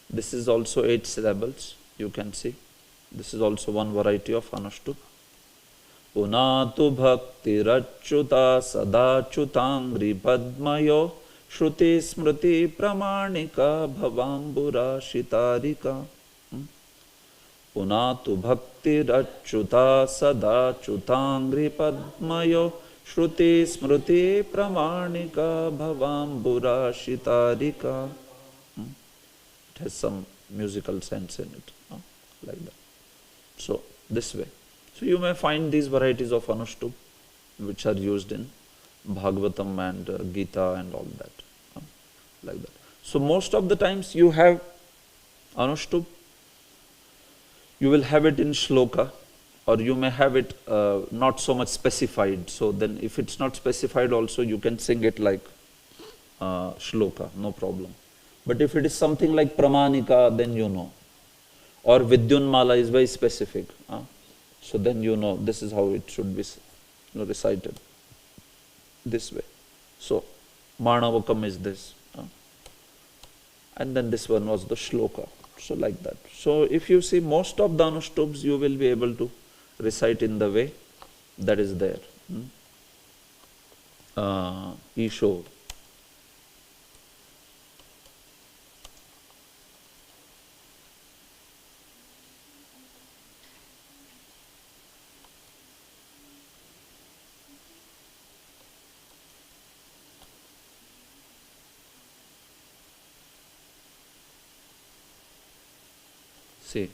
This is also 8 syllables, you can see. This is also one variety of Anushtup. Punatu bhakti rachuta sadachutangri padmayo shruti smriti pramanika bhavambura shitarika. Punatu bhakti rachuta sadachutangri padmayo shruti smriti pramanika bhavambura shitarika. It has some musical sense in it, like that. So, this way. So, you may find these varieties of Anushtup which are used in Bhagavatam and Gita and all that, like that. So, most of the times you have Anushtup, you will have it in Shloka, or you may have it not so much specified. So, then if it's not specified also, you can sing it like Shloka, no problem. But if it is something like Pramanika, then you know. Or Vidyunmala is very specific. So then you know this is how it should be recited. This way. So, Manavakam is this. And then this one was the Shloka. So like that. So if you see most of the Anushtups, you will be able to recite in the way that is there. Isho. See,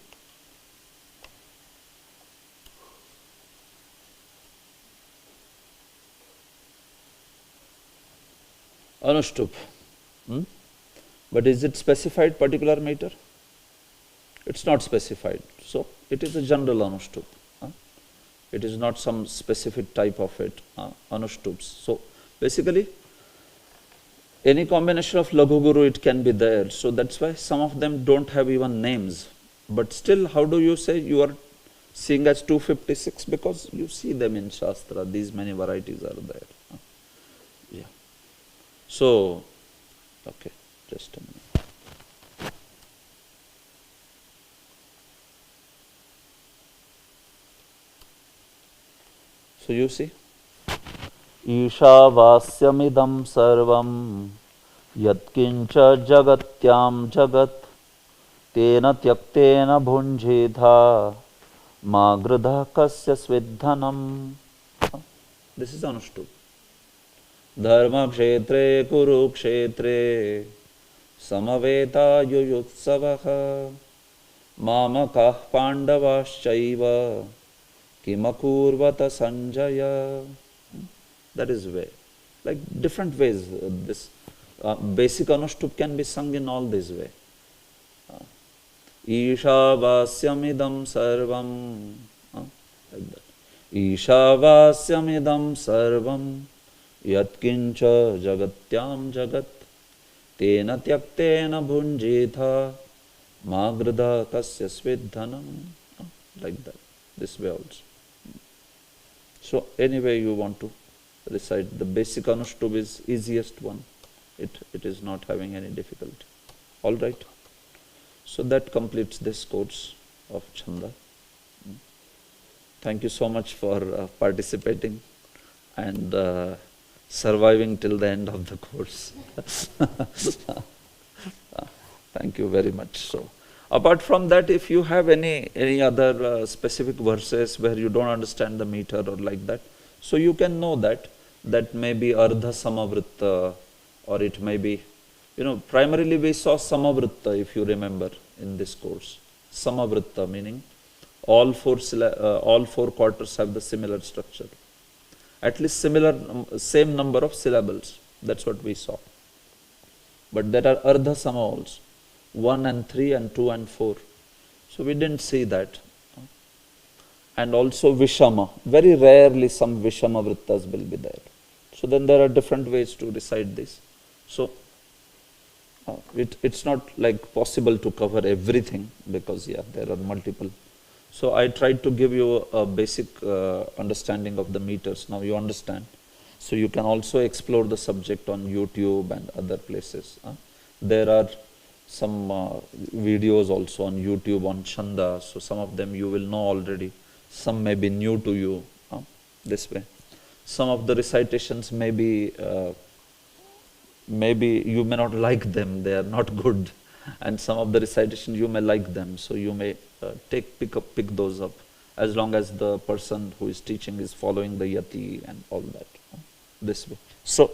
Anushtup. But is it specified particular meter? It's not specified. So, it is a general Anushtup. It is not some specific type of it, Anushtups. So, basically, any combination of Laghu Guru, it can be there. So, that's why some of them don't have even names. But still, how do you say you are seeing as 256? Because you see them in Shastra, these many varieties are there. Yeah. So, okay, just a minute. So, you see, Ishavasyamidam sarvam yatkincha jagatyam jagat tena tyaktena bhunjidha magradha kasya svidhanam. This is Anushtup. Dharma kshetre kuru kshetre samaveta yuyutsavaha mamakah pandavaschaiva kimakurvata sanjaya. That is way. Like different ways. This basic Anushtup can be sung in all this way. Ishavasyamidam sarvam. Like that. Ishavasyamidam sarvam yatkincha jagatyam jagat tena tyaktena bhunjitha Magrada kasya svedhanam. Like that. This way also. So anyway you want to recite, the basic Anushtup is easiest one. It is not having any difficulty. All right. So that completes this course of Chanda. Thank you so much for participating and surviving till the end of the course. Thank you very much. So, apart from that, if you have any other specific verses where you don't understand the meter or like that, so you can know that may be Ardha Samavritta, or it may be, primarily we saw Samavritta, if you remember in this course. Samavritta meaning all four quarters have the similar structure. At least same number of syllables. That's what we saw. But there are Ardha Sama also. 1 and 3 and 2 and 4. So we didn't see that. And also Vishama. Very rarely some Vishama Vrittas will be there. So then there are different ways to recite this. So it's not like possible to cover everything because there are multiple. So I tried to give you a basic understanding of the meters. Now you understand. So you can also explore the subject on YouTube and other places. There are some videos also on YouTube on Chanda. So some of them you will know already. Some may be new to you this way. Some of the recitations maybe you may not like them. They are not good. And some of the recitations you may like them. So you may pick those up, as long as the person who is teaching is following the yati and all that. This way. So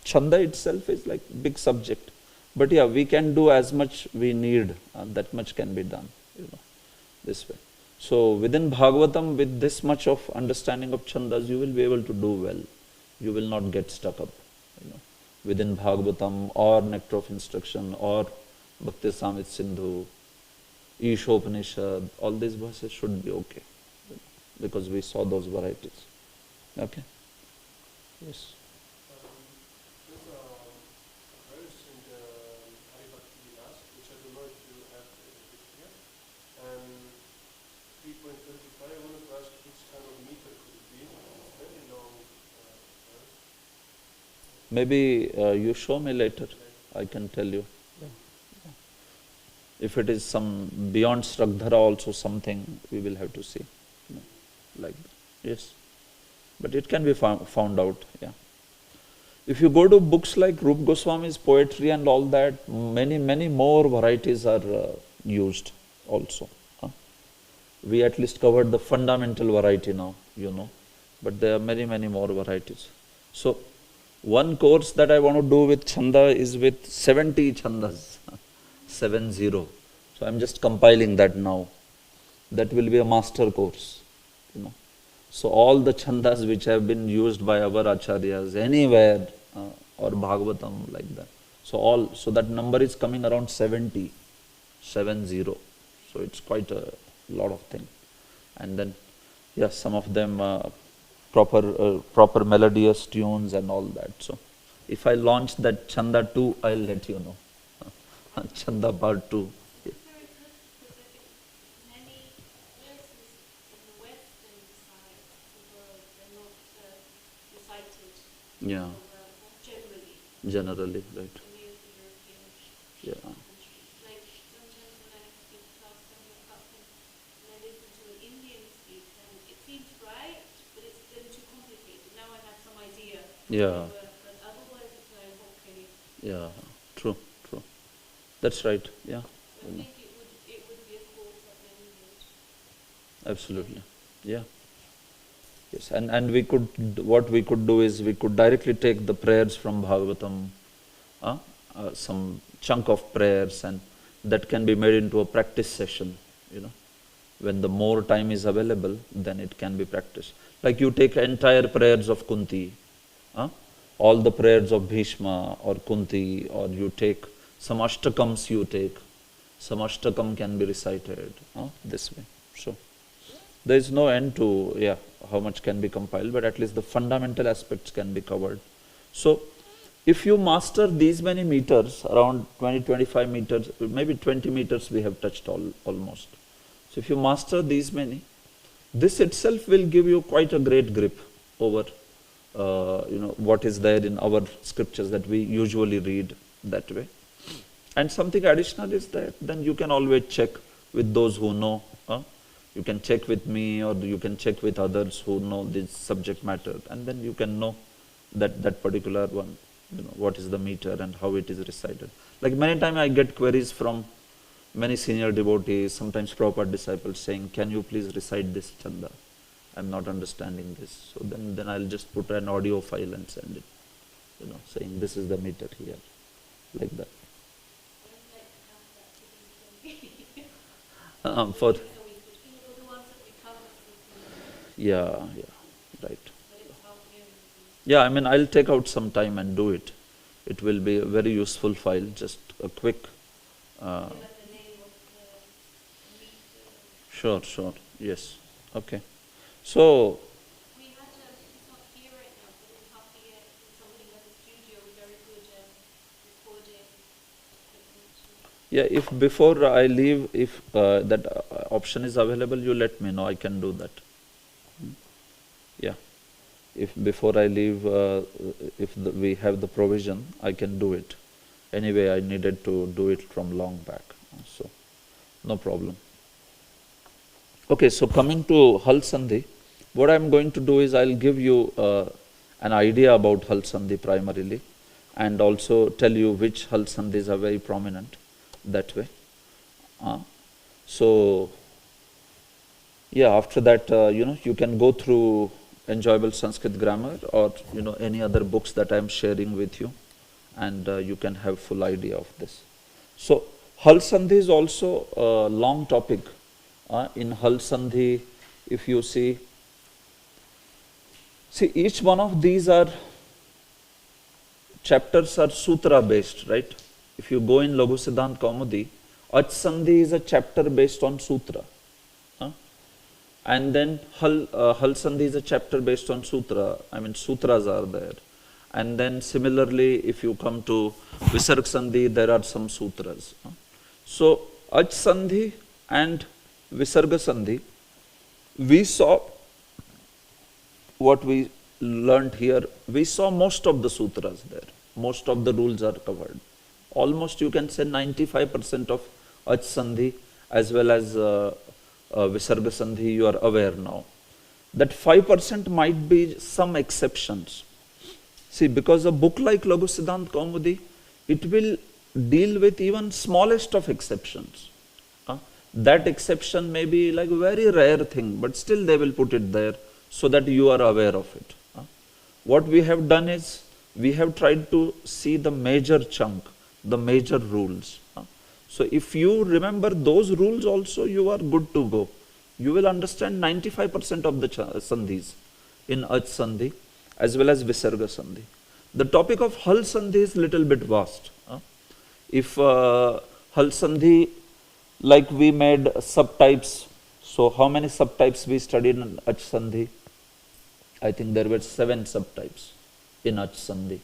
Chanda itself is like big subject. But we can do as much we need, that much can be done, this way. So within Bhagavatam, with this much of understanding of Chandas, you will be able to do well. You will not get stuck up, within Bhagavatam or Nectar of Instruction or Bhakti Samit Sindhu, Ishopanishad, all these verses should be okay, because we saw those varieties. Okay? Yes. There's a verse in the Haribhakti Vilas, which I don't know if you have it here, and 3.25, I wanted to ask which kind of meter could it be? It's very long verse. Maybe you show me later, I can tell you. If it is some beyond Srakdhara also something, we will have to see. Like that. Yes. But it can be found out, If you go to books like Rup Goswami's poetry and all that, many more varieties are used also. We at least covered the fundamental variety now, but there are many more varieties. So one course that I want to do with Chanda is with 70 Chandas, 70. So I'm just compiling that now. That will be a master course, So all the Chandas which have been used by our Acharyas anywhere, or Bhagavatam, like that. So that number is coming around 70. So it's quite a lot of things. And then, some of them proper melodious tunes and all that. So if I launch that Chanda 2, I'll let you know. Chanda part 2. It's very good because I think many verses in the western side of the world, they're not recited Yeah. Generally, right. in the European Yeah. countries. Like sometimes when I speak to class coming up and I listen to an Indian speak and it seems right, but it's then too complicated. Now I have some idea. Yeah. But otherwise it's like, okay. Yeah. True. That's right. Yeah. I think it would be a course that many would. Absolutely. Yeah. Yes. And what we could do is we could directly take the prayers from Bhagavatam, some chunk of prayers, and that can be made into a practice session, When the more time is available, then it can be practiced. Like you take entire prayers of Kunti, all the prayers of Bhishma or Kunti, or you take some ashtakams some ashtakam can be recited this way. So there is no end to how much can be compiled, but at least the fundamental aspects can be covered. So if you master these many meters, around 20-25 meters, maybe 20 meters we have touched almost. So if you master these many, this itself will give you quite a great grip over what is there in our scriptures that we usually read that way. And something additional is that then you can always check with those who know. You can check with me, or you can check with others who know this subject matter, and then you can know that particular one, what is the meter and how it is recited. Like many times I get queries from many senior devotees, sometimes Prabhupada disciples, saying, can you please recite this chanda? I'm not understanding this. So then I'll just put an audio file and send it, saying this is the meter here, like that. For yeah, right. Yeah, I mean, I'll take out some time and do it. It will be a very useful file, just a quick. Sure, yes. Okay. So. We had he's not here right now, but in Happy, somebody has a studio with very good recording equipment. Yeah, if before I leave, if that option is available, you let me know. I can do that. Yeah. If before I leave, if we have the provision, I can do it. Anyway, I needed to do it from long back, so no problem. Okay, so coming to Hal Sandhi, what I'm going to do is I'll give you an idea about Hal Sandhi primarily, and also tell you which Hal Sandhis are very prominent that way. So, yeah, after that, you can go through Enjoyable Sanskrit Grammar, or any other books that I'm sharing with you, and you can have full idea of this. So, Hal Sandhi is also a long topic. In Hal Sandhi, if you see each one of these are chapters are sutra based, right? If you go in Laghu Siddhant Kaumudi, Ach Sandhi is a chapter based on sutra. And then Hal Sandhi is a chapter based on sutra. I mean, sutras are there. And then similarly, if you come to Visarg Sandhi, there are some sutras. So, Ach Sandhi and Visarga Sandhi, we saw what we learned here. We saw most of the sutras there. Most of the rules are covered. Almost you can say 95% of Ach Sandhi as well as Visarga Sandhi you are aware now. That 5% might be some exceptions. See, because a book like Laghu Siddhant Kaumudi, it will deal with even smallest of exceptions. That exception may be like a very rare thing, but still they will put it there so that you are aware of it. What we have done is, we have tried to see the major chunk, the major rules. So if you remember those rules also, you are good to go. You will understand 95% of the sandhis in Ach Sandhi as well as Visarga Sandhi. The topic of Hal Sandhi is little bit vast. If Hal Sandhi, like we made subtypes, so how many subtypes we studied in Ach Sandhi? I think there were 7 subtypes in Ach Sandhi.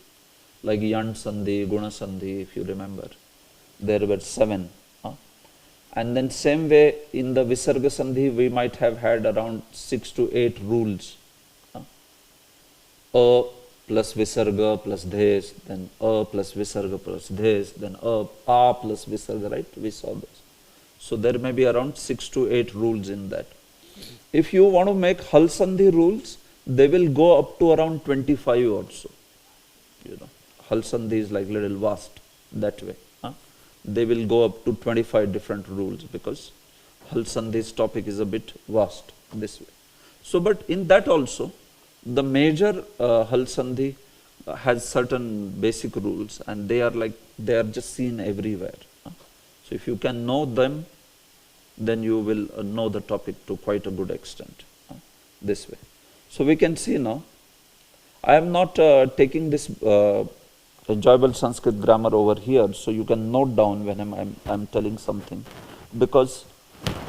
Like Yan Sandhi, Guna Sandhi, if you remember. There were 7. And then same way in the Visarga Sandhi, we might have had around 6 to 8 rules. A plus Visarga plus Dhes, then A plus Visarga plus Dhes, then A plus Visarga, right? We saw those. So there may be around 6 to 8 rules in that. If you want to make Hal Sandhi rules, they will go up to around 25 or so. Hal Sandhi is like little vast that way. They will go up to 25 different rules, because Hal Sandhi's topic is a bit vast this way. So, but in that also, the major Hal Sandhi has certain basic rules, and they are just seen everywhere. So if you can know them, then you will know the topic to quite a good extent this way. So we can see now, I am not taking this Enjoyable Sanskrit Grammar over here, so you can note down when I'm telling something, because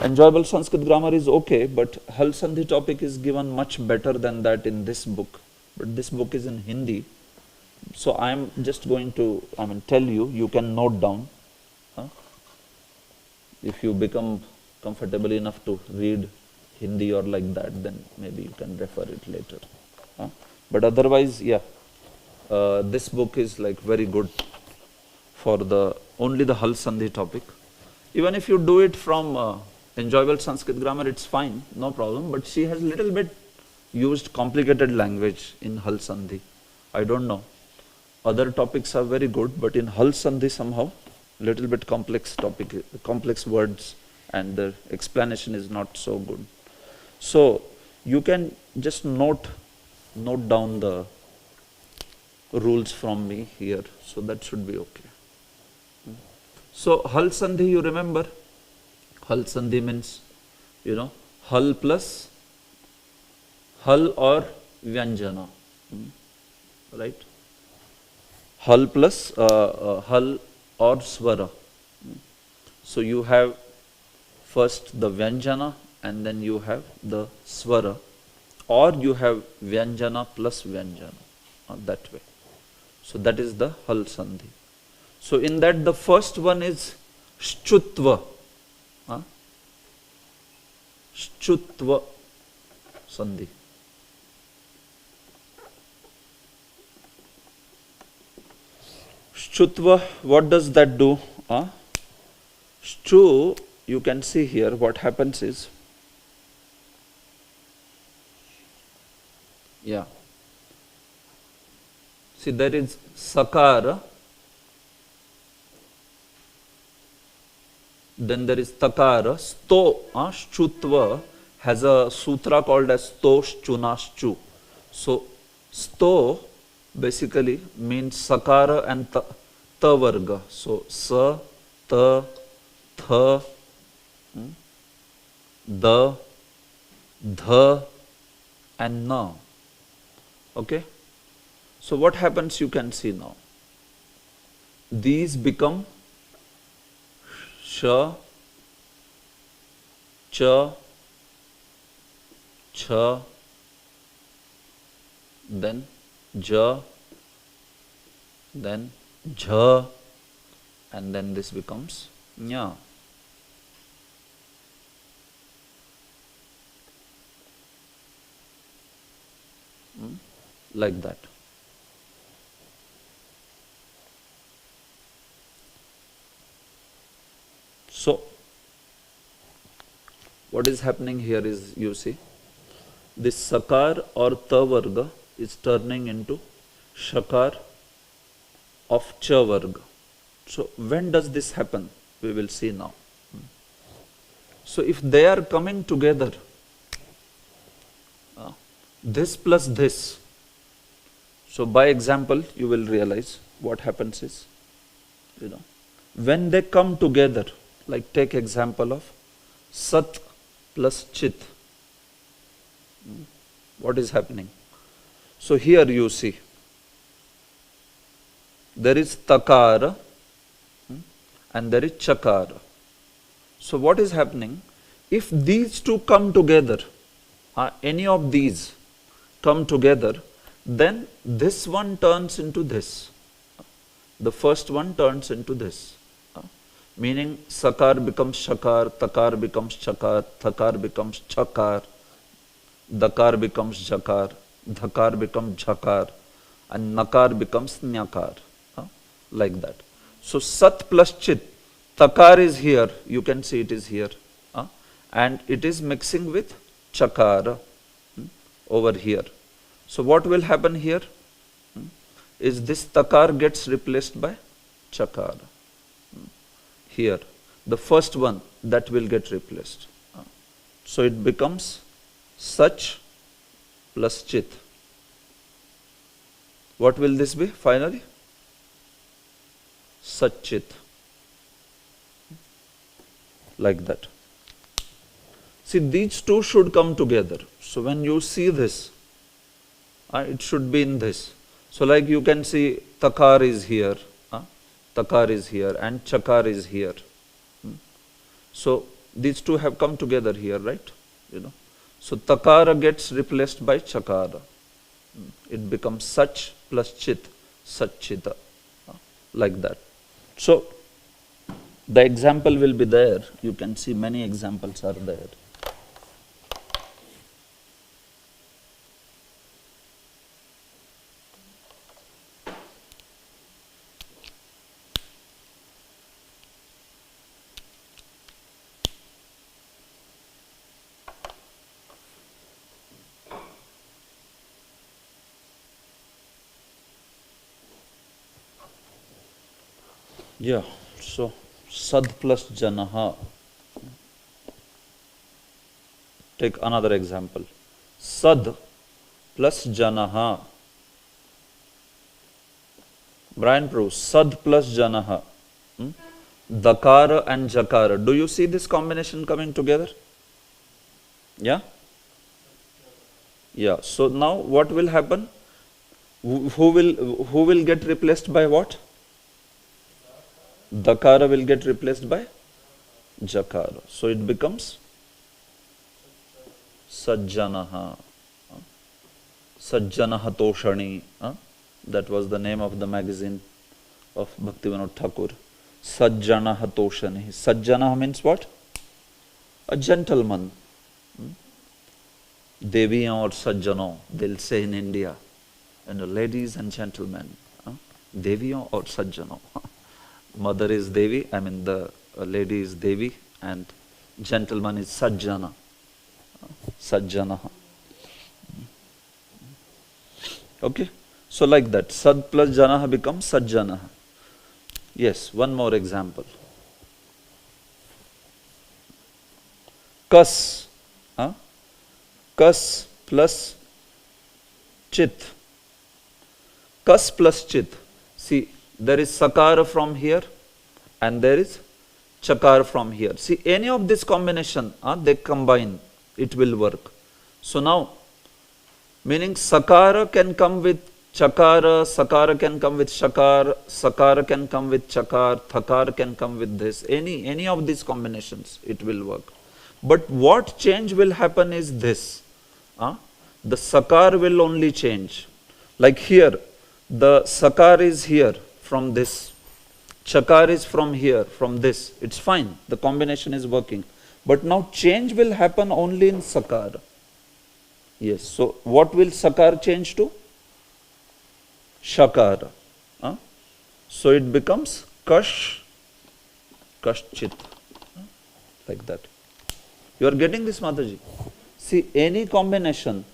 Enjoyable Sanskrit Grammar is okay, but Hal Sandhi topic is given much better than that in this book. But this book is in Hindi, So I am just going to, tell you, you can note down. Huh? If you become comfortable enough to read Hindi or like that, then maybe you can refer it later. Huh? But otherwise, yeah, this book is like very good for only the Hal Sandhi topic. Even if you do it from enjoyable Sanskrit grammar, it's fine, no problem. But she has little bit used complicated language in Hal Sandhi. I don't know. Other topics are very good, but in Hal Sandhi somehow, little bit complex topic, complex words, and the explanation is not so good. So you can just note down the rules from me here, so that should be okay. So Hal Sandhi, you remember? Hal Sandhi means, Hal plus Hal or Vyanjana, right? Hal plus Hal or Swara. So you have first the Vyanjana and then you have the Swara, or you have Vyanjana plus Vyanjana, that way. So that is the Hal Sandhi. So in that the first one is Shchutva. Shchutva Sandhi. Shchutva, what does that do? Shchu, you can see here what happens is, see there is Sakara, then there is Takara. Sto, Shchutva has a sutra called as Sto Shchuna Shchu. So Sto basically means Sakara and Ta Varga. So Sa, Ta, Tha, Da, Dha and Na. Okay? So what happens, you can see now. These become Sha, Cha, Cha, then Ja, then Jha, and then this becomes Nya. Like that. So what is happening here is, you see, this Sakar or Ta Varga is turning into Shakar of Cha Varga. So when does this happen? We will see now. So if they are coming together, this plus this, so by example you will realize what happens is, when they come together, like take example of Sat plus Chit. What is happening? So here you see, there is Takara and there is Chakara. So what is happening? If these two come together, any of these come together, then this one turns into this. The first one turns into this. Meaning Sakar becomes Shakar, Takar becomes Chakar, Thakar becomes Chakar, Dakar becomes Jakar, Dhakar becomes Jhakar, and Nakar becomes Nyakar. Like that. So Sat plus Chit, Takar is here, you can see it is here, and it is mixing with Chakara over here. So what will happen here is this Takar gets replaced by Chakara. Here, the first one that will get replaced. So it becomes Sach plus Chit. What will this be finally? Sachit. Like that. See, these two should come together. So when you see this, it should be in this. So like you can see Takar is here, Takar is here, and Chakar is here. So these two have come together here, right? So Takara gets replaced by Chakara. It becomes Sach plus Chit. Satchita, like that. So, the example will be there. You can see many examples are there. Yeah, so Sad plus Janaha. Take another example. Sad plus Janaha. Brian Prabhu, Sad plus Janaha. Dakara and Jakara. Do you see this combination coming together? Yeah? Yeah. So now what will happen? Who will get replaced by what? Dakara will get replaced by Jakara. So it becomes Sajjanaha. Sajjanaha Toshani. That was the name of the magazine of Bhaktivinoda Thakur. Sajjanaha Toshani. Sajjanaha means what? A gentleman. Deviyan or Sajjano, they'll say in India. And ladies and gentlemen. Deviyan or Sajjano. Mother is Devi, I mean the lady is Devi, and gentleman is Sajjana. Sajjana. Okay? So like that, Sad plus Janaha becomes Sajjana. Yes, one more example. Kas. Kas plus Chit. Kas plus Chit. See, there is Sakara from here and there is Chakara from here. See, any of this combination, they combine, it will work. So now, meaning Sakara can come with Chakara, Sakara can come with Shakar, Sakara can come with Chakar, Thakar can come with this. Any of these combinations, it will work. But what change will happen is this. The Sakar will only change. Like here, the Sakar is here from this. Chakar is from here, from this. It's fine. The combination is working. But now change will happen only in Sakar. Yes. So what will Sakar change to? Shakara. So it becomes Kash, Kashchit. Like that. You are getting this, Mataji? See, any combination,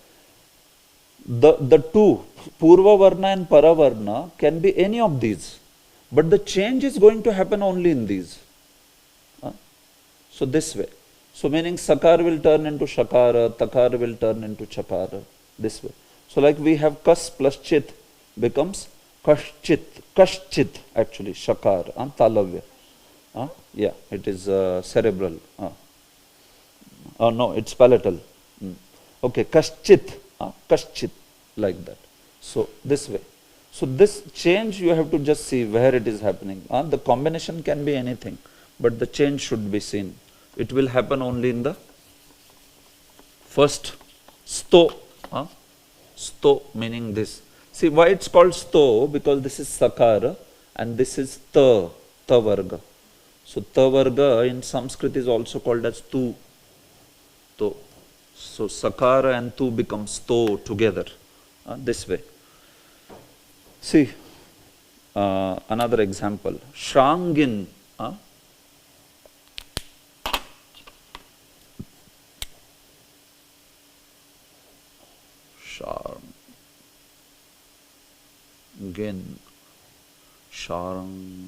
the two, Purva Varna and Paravarna, can be any of these. But the change is going to happen only in these. So this way. So meaning Sakar will turn into Shakara, Takara will turn into Chakara. This way. So like we have Kas plus Chit becomes Kashchit. Kashchit actually, Shakar, Talavya. Yeah, it is cerebral. No, it's palatal. Okay, Kashchit. Kashchit, like that. So this way. So this change you have to just see where it is happening. The combination can be anything, but the change should be seen. It will happen only in the first sto. Sto meaning this. See why it's called sto? Because this is Sakara and this is ta varga. So ta varga in Sanskrit is also called as tu. To. So Sakara and tu become sto together. This way. See, another example. Shrangin. Sharngin. Sharng.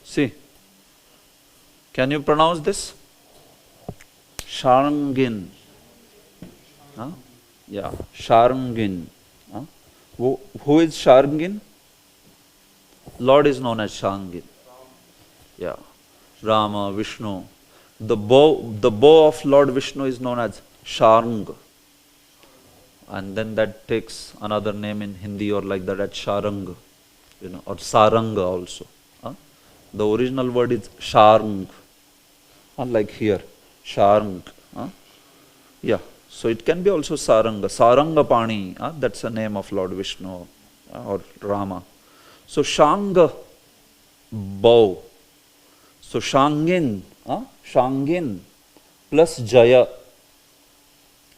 See, can you pronounce this? Sharngin. Yeah, Sharngin. Who is Sharngin? Lord is known as Sharngin. Yeah, Rama, Vishnu. The bow of Lord Vishnu is known as Sharng. and then that takes another name in Hindi or like that at Sharang, or Saranga also. The original word is Sharang, like here, Sharang. Yeah, so it can be also Saranga, Sarangapani, that's the name of Lord Vishnu or Rama. So Shanga, bow. So Shangin, Shangin plus Jaya.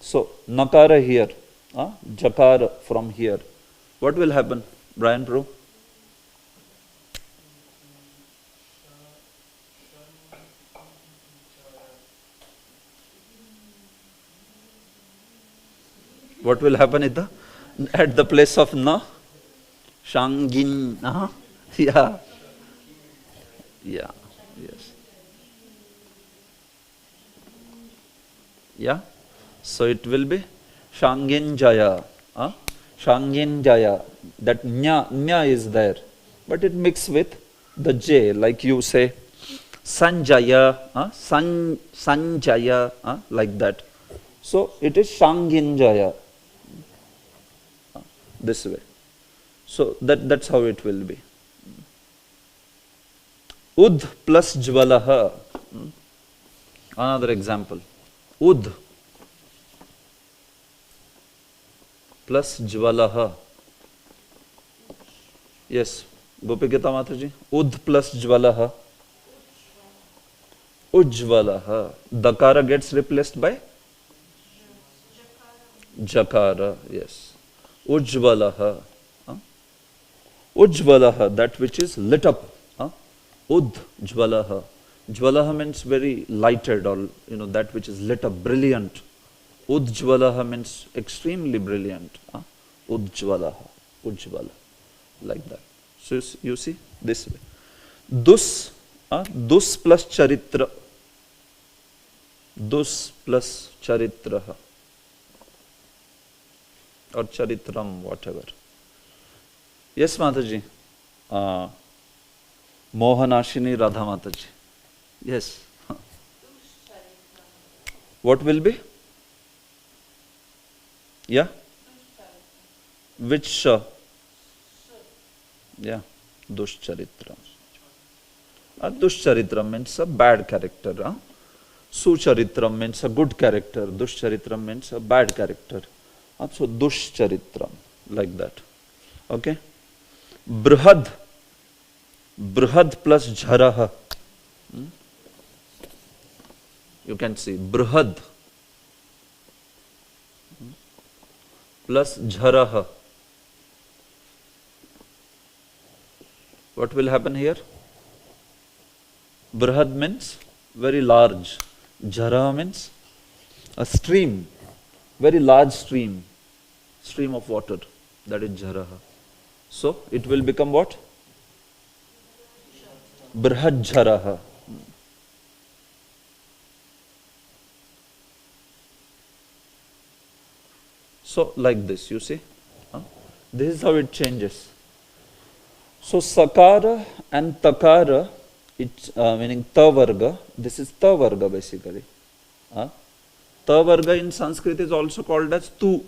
So Nakara here, Jakara from here. What will happen, Brian Prabhu? What will happen at the place of Na? Shangin. Yeah. Yeah. Yes. Yeah. So it will be Shangin Jaya. Shangin Jaya. That nya is there. But it mixes with the J, like you say Sanjaya, Sanjaya, like that. So it is Shangin Jaya. This way. So that's how it will be. Ud plus Jvalaha. Another example. Ud plus Jvalaha. Yes, Gopikita Mataji. Ud plus Jvalaha. Ujvalaha. Dakara gets replaced by Jakara. Yes. Ujvalaha. Ujvalaha, that which is lit up. Udjvalaha. Jvalaha means very lighted, or that which is lit up, brilliant. Udjvalaha means extremely brilliant. Udjvalaha. Ujvala. Like that. So you see this way. Dus plus charitra. Dus plus charitraha. Or charitram, whatever. Yes, Mataji. Mohanashini Radha Mataji. Yes. What will be? Yeah? Which? Yeah. Dushcharitram. Dushcharitram means a bad character. Sucharitram means a good character. Dushcharitram means a bad character. So Dushcharitram, like that. Okay? Brihad plus Jharaha. You can see Brihad plus Jharaha. What will happen here? Brihad means very large. Jharaha means a stream, very large stream of water. That is Jharaha. So it will become what? Brihadjharaha. So like this, you see. This is how it changes. So Sakara and Takara, it's meaning Tavarga. This is Tavarga basically. Tavarga in Sanskrit is also called as Tu.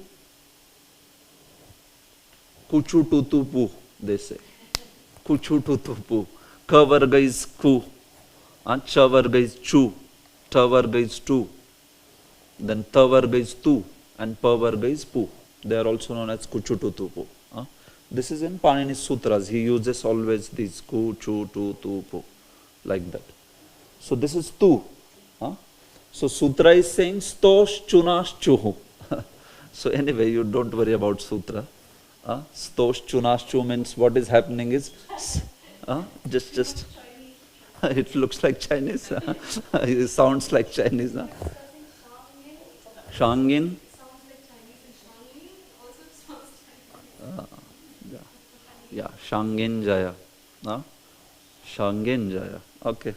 Kuchu tutu pu, they say. Kuchu tutu pu. Ka varga is ku. Cha varga is chu. Ta varga is tu. Then ta varga is tu. And pa varga is pu. They are also known as kuchu tutu pu. This is in Panini's Sutras. He uses always these ku, chu, tu, tu, pu. Like that. So this is tu. So Sutra is saying stosh, chunash, chuhu. So anyway, you don't worry about Sutra. Stosh, chunash, chu means what is happening is just it looks like Chinese. It sounds like Chinese. Shangin. Yeah, Shangin Jaya. Shangin Jaya. Okay.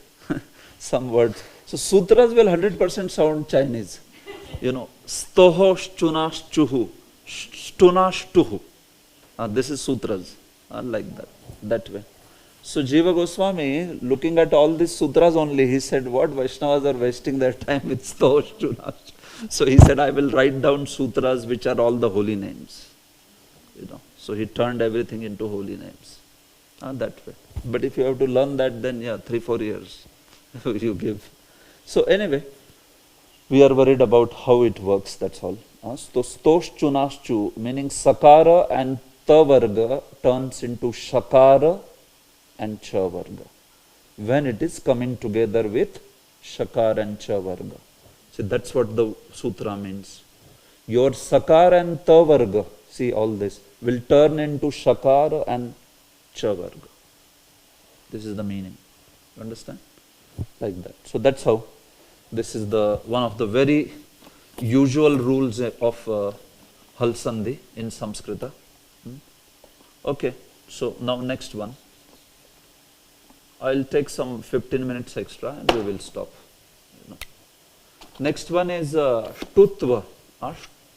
Some words. So sutras will 100% sound Chinese. Stoho, chunash, chuhu. Stunash, tuhu. This is sutras. Like that way. So Jiva Goswami, looking at all these sutras only, he said, what Vaishnavas are wasting their time with stosh, chunash. So he said, I will write down sutras which are all the holy names. So he turned everything into holy names. That way. But if you have to learn that, then 3-4 years you give. So anyway, we are worried about how it works, that's all. So stoshchu nashchu, meaning sakara and ta varga turns into shakara and cha varga when it is coming together with shakara and cha varga. See, that's what the sutra means. Your sakara and ta varga, see all this, will turn into shakara and cha varga. This is the meaning. You understand? Like that. So that's how. This is the one of the very usual rules of Hal Sandhi in Sanskrita. Okay, so now next one. I'll take some 15 minutes extra and we will stop. Next one is shtutva.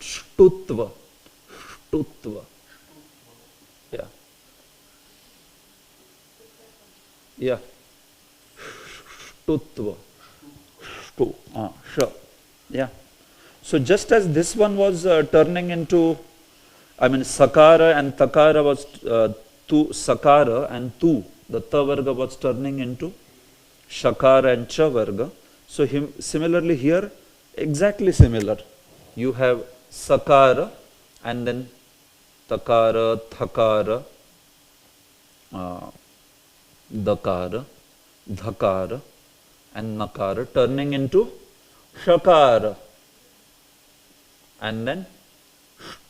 Shtutva. Shtutva. Yeah. Yeah. Shtutva. Yeah. So just as this one was turning into, sakara and takara was tu, sakara and tu, the ta varga was turning into shakara and cha varga. So similarly here, exactly similar. You have sakara and then takara, thakara, dakara, dhakara and nakara turning into shakara and then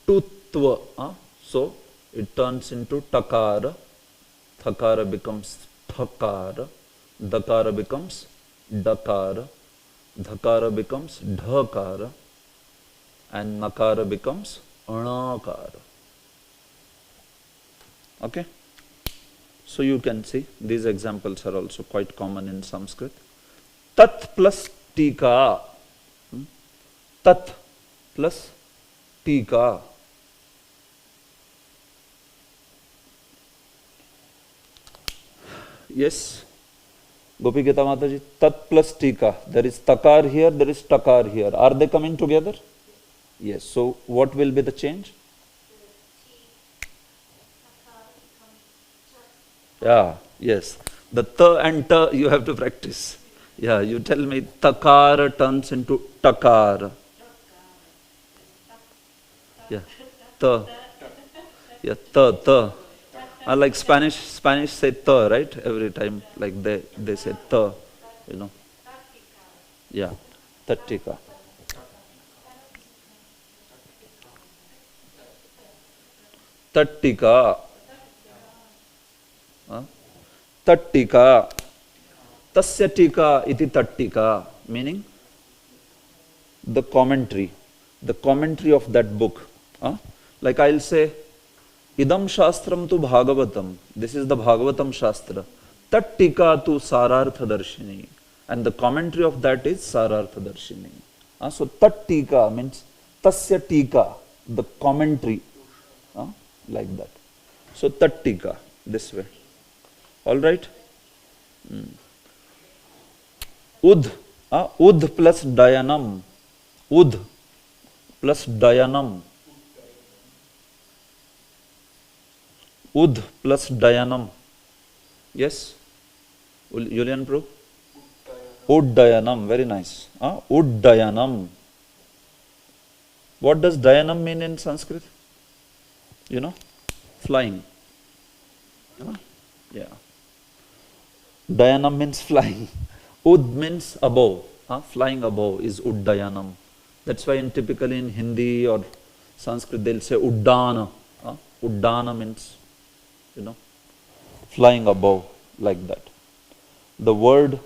shtutva. So it turns into takara, thakara becomes thakara, dakara becomes dakara, dhakara becomes dhakara and nakara becomes anakara. Okay? So you can see these examples are also quite common in Sanskrit. Tat plus tika. Tat plus tika. Yes, Gopi Gita Mataji, tat plus tika. There is takar here, there is takar here. Are they coming together? Yes. So what will be the change? Yeah, yes. The ta and ta you have to practice. Yeah, you tell me takara turns into takara. Yeah, ta. Yeah, ta. Like Spanish say ta, right? Every time, like they say ta, Yeah, tattika. Tattika. Tattika. Tasya tika iti tattika, meaning the commentary of that book. Like I'll say, idam shastram tu bhagavatam, this is the Bhagavatam Shastra. Tattika tu sarartha darshini, and the commentary of that is sarartha darshini. So tattika means tasya tika, the commentary, like that. So tattika, this way. All right? Ud plus dayanam. Ud plus dayanam. Ud plus dayanam. Yes? Julian Prabhu? Uddayanam, very nice. Uddayanam. What does dayanam mean in Sanskrit? Flying. Yeah. Dayanam means flying. Ud means above. Flying above is uddayanam. That's why typically in Hindi or Sanskrit they'll say uddana. Uddana means, flying above, like that. The word,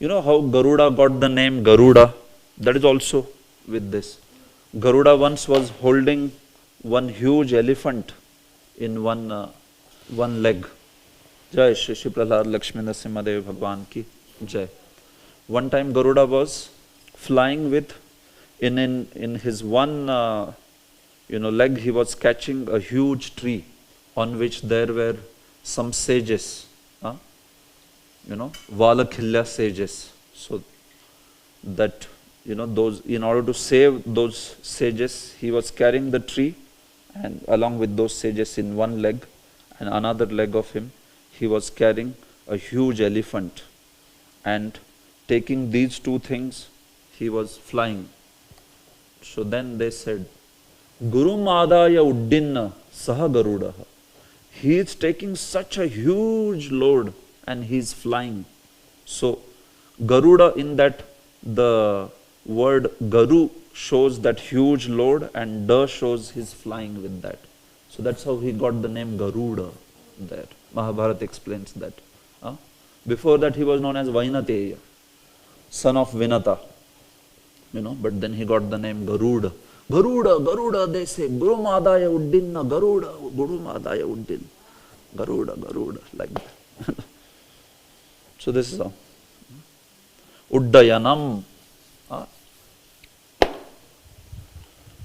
how Garuda got the name Garuda? That is also with this. Garuda once was holding one huge elephant in one leg. Jai Shri Shri Prahlad Lakshmi Narasimhadev Bhagwan ki Jai. One time Garuda was flying with, in his one leg he was catching a huge tree on which there were some sages, Valakhilya sages. So that those, in order to save those sages, he was carrying the tree, and along with those sages in one leg, and another leg of him, he was carrying a huge elephant. And taking these two things, he was flying. So then they said, Guru Madaya Uddinna Saha Garudaha. He is taking such a huge load and he is flying. So Garuda, in that the word Garu shows that huge load, and Da shows his flying with that. So that's how he got the name Garuda there. Mahabharata explains that. Before that he was known as Vainateya, son of Vinata. But then he got the name Garuda. Garuda, they say, Guru Madaya Uddinna, Garuda, Guru Madaya Uddin, Garuda, like that. So this is how. Uddayanam.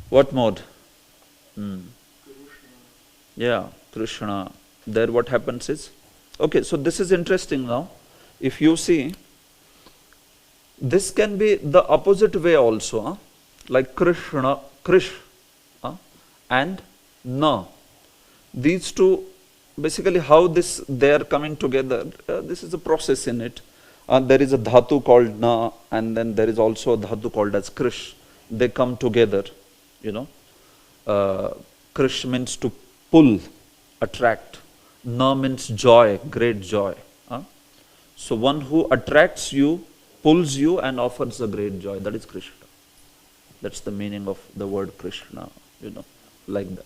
What more? Yeah, Krishna. There what happens is, okay, so this is interesting now. If you see, this can be the opposite way also, like Krishna, Krish, and Na. These two, basically how they are coming together, this is a process in it. There is a dhatu called Na, and then there is also a dhatu called as Krish. They come together, Krish means to pull, attract. Na means joy, great joy. So one who attracts you, pulls you and offers a great joy, that is Krishna. That's the meaning of the word Krishna, like that.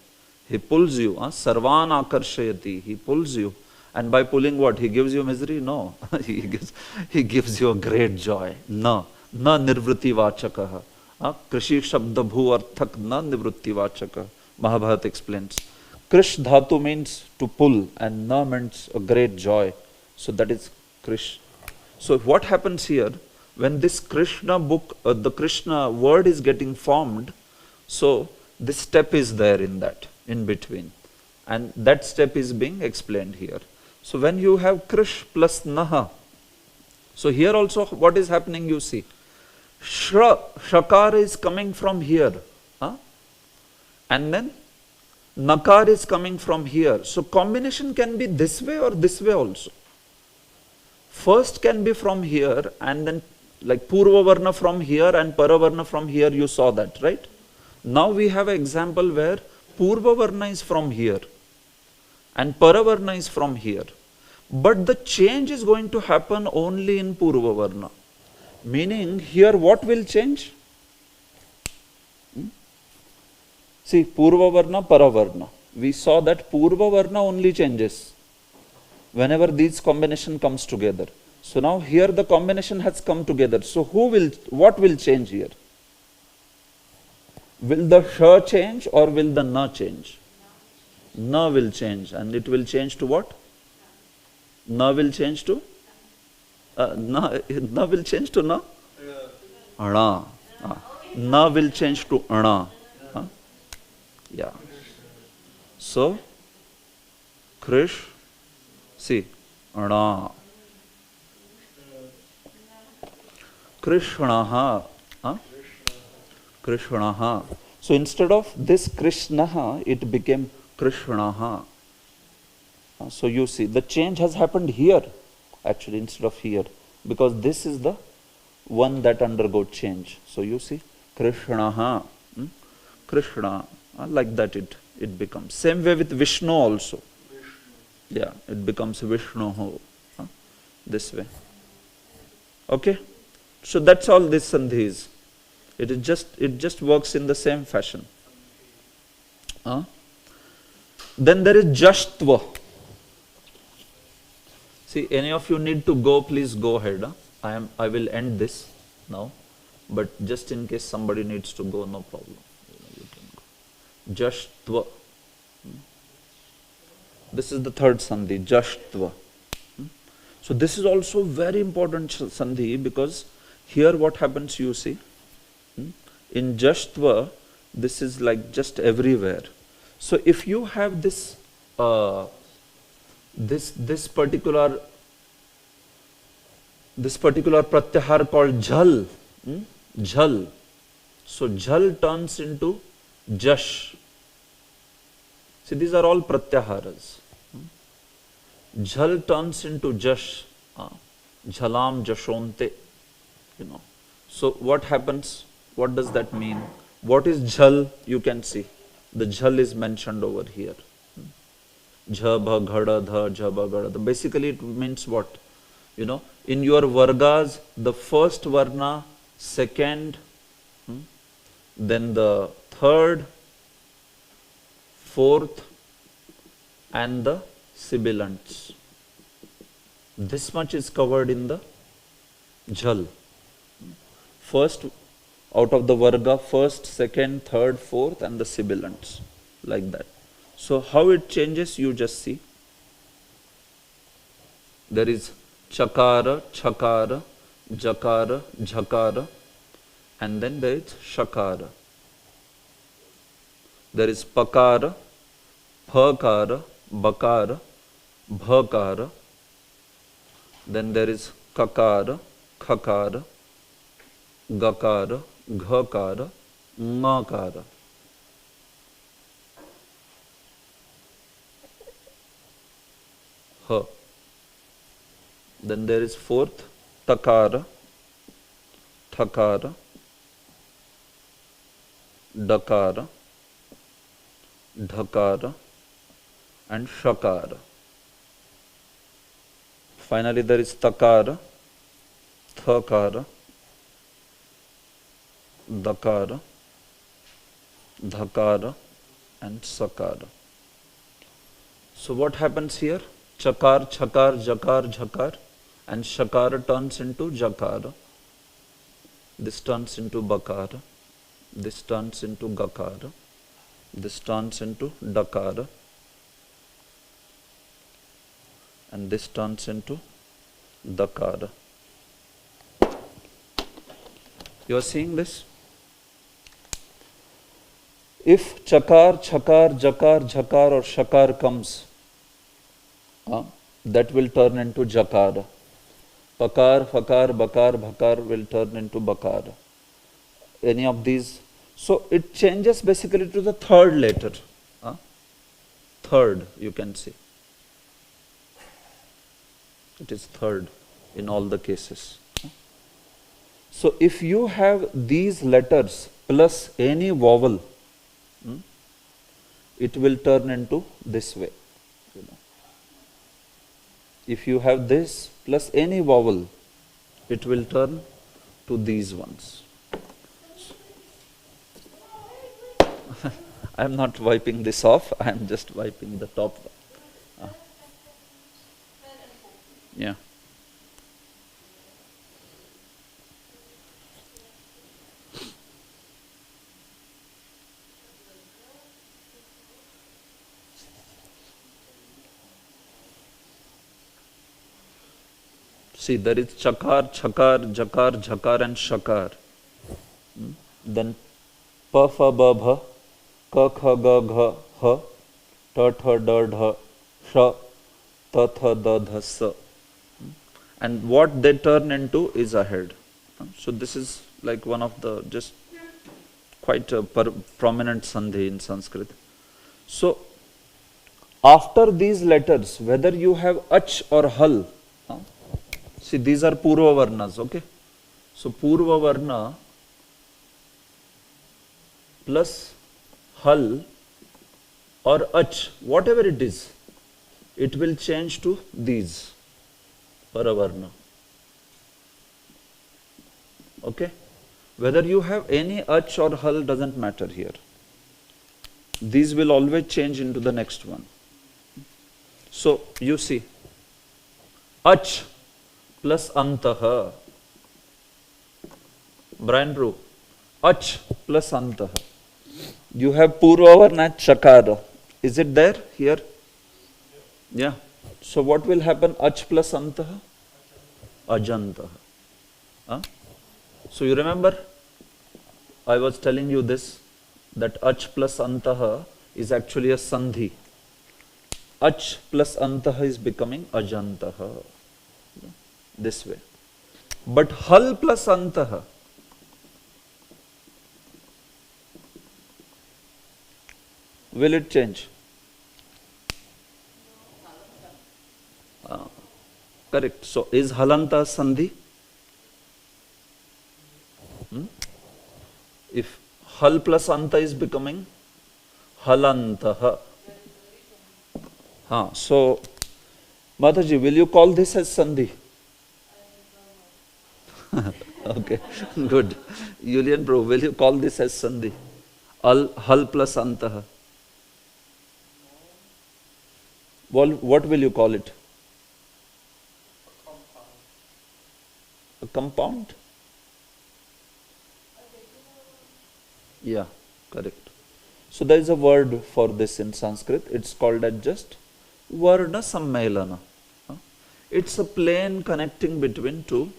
He pulls you, sarvan akarshayati, he pulls you. And by pulling what? He gives you misery? No. he gives you a great joy. Na nirvritti vachakaha. Krishi shabda bhu arthak na nirvritti vachakaha. Mahabharata explains. Krish dhatu means to pull, and Na means a great joy. So that is Krish. So what happens here, when this Krishna book, the Krishna word is getting formed, so this step is there in that, in between. And that step is being explained here. So when you have Krish plus Naha, so here also what is happening, you see. Shakar is coming from here. And then Nakar is coming from here. So combination can be this way or this way also. First can be from here, and then like Purva Varna from here and Paravarna from here, you saw that, right? Now we have an example where Purva Varna is from here and Paravarna is from here. But the change is going to happen only in Purva Varna. Meaning here what will change? See, Purva Varna, Paravarna. We saw that Purva Varna only changes whenever these combination comes together. So now here the combination has come together. So what will change here? Will the Sh change or will the Na change? Na will change, and it will change to what? Na will change to? Na will change to Na? Ana. Na will change to Ana. Yeah. So, Krish, see, Ana. Krishnaha. Krishnaha. So instead of this Krishnaha, it became Krishnaha. So you see, the change has happened here, actually, instead of here, because this is the one that undergo change. So you see, Krishnaha, Krishna, like that it becomes. Same way with Vishnu also. Yeah, it becomes Vishnu, this way. Okay? So that's all this sandhi is. It just works in the same fashion. Then there is Jashtva. See, any of you need to go, please go ahead. I will end this now, but just in case somebody needs to go, no problem. You can go. Jashtva. This is the third sandhi, Jashtva. So this is also very important sandhi, because here what happens, you see, in Jashtva, this is like just everywhere. So if you have this this particular pratyahar called jhal, Jhal. So jhal turns into jash. See, these are all pratyaharas. Jhal turns into jash. Jhalam jashonte. So what happens? What does that mean? What is jhal? You can see. The jhal is mentioned over here. Jha, ghada, dha, jha, ghada, dha. Basically it means what? In your vargas, the first varna, second, then the third, fourth, and the sibilants. This much is covered in the jhal. First, out of the varga, first, second, third, fourth, and the sibilants. Like that. So how it changes, you just see. There is chakara, chakara, jakara, jhakara, and then there is shakara. There is pakara, phakara, bakara, bhakara. Then there is kakara, khakara, gakara, ghakara, ngakara. Ha. Then there is fourth, takara, thakara, dakara, dhakara, and shakara. Finally, there is takara, thakara, dakara, dhakara, and sakara. So what happens here? Chakar, chakar, jakar, jhakar, and shakara turns into jakara. This turns into bakara. This turns into gakara. This turns into dakara. And this turns into dakara. You are seeing this? If chakar, chakar, jakar, jhakar or shakar comes, that will turn into jakara. Pakar, fakar, bakar, bhakar will turn into bakara. Any of these. So it changes basically to the third letter. Third, you can see. It is third in all the cases. So if you have these letters plus any vowel, it will turn into this way. If you have this plus any vowel, it will turn to these ones. I am not wiping this off, I am just wiping the top one. Yeah. See, there is chakar, chakar, jakar, jhakar and shakar. Then pa, fa, ba, bha, ka, kha, ga, gha, ha, ta, tha, da, dha, sha, ta, tha, da, dha, sa. And what they turn into is ahead. So this is like one of the just quite a prominent sandhi in Sanskrit. So after these letters, whether you have ach or hal, see, these are Purva Varnas, okay? So Purva Varna plus hal or ach, whatever it is, it will change to these Paravarna. Okay? Whether you have any ach or hal doesn't matter here. These will always change into the next one. So you see, ach plus antaha. Brian Brew, ach plus antaha. You have Purva Varna chakara. Is it there here? Yeah. So what will happen? Ach plus antaha? Ajantaha. So you remember, I was telling you this, that ach plus antaha is actually a sandhi. Ach plus antaha is becoming ajantaha. This way. But hal plus antaha, Will it change? Correct. So is halanta sandhi? If hal plus anta is becoming halantaha. So Mataji, will you call this as sandhi? Okay, good. Julian Prabhu, will you call this as sandhi? Hal plus antaha. Well, what will you call it? A compound? Yeah, correct. So there is a word for this in Sanskrit. It's called as just Varna Sammelana. It's a plain connecting between two,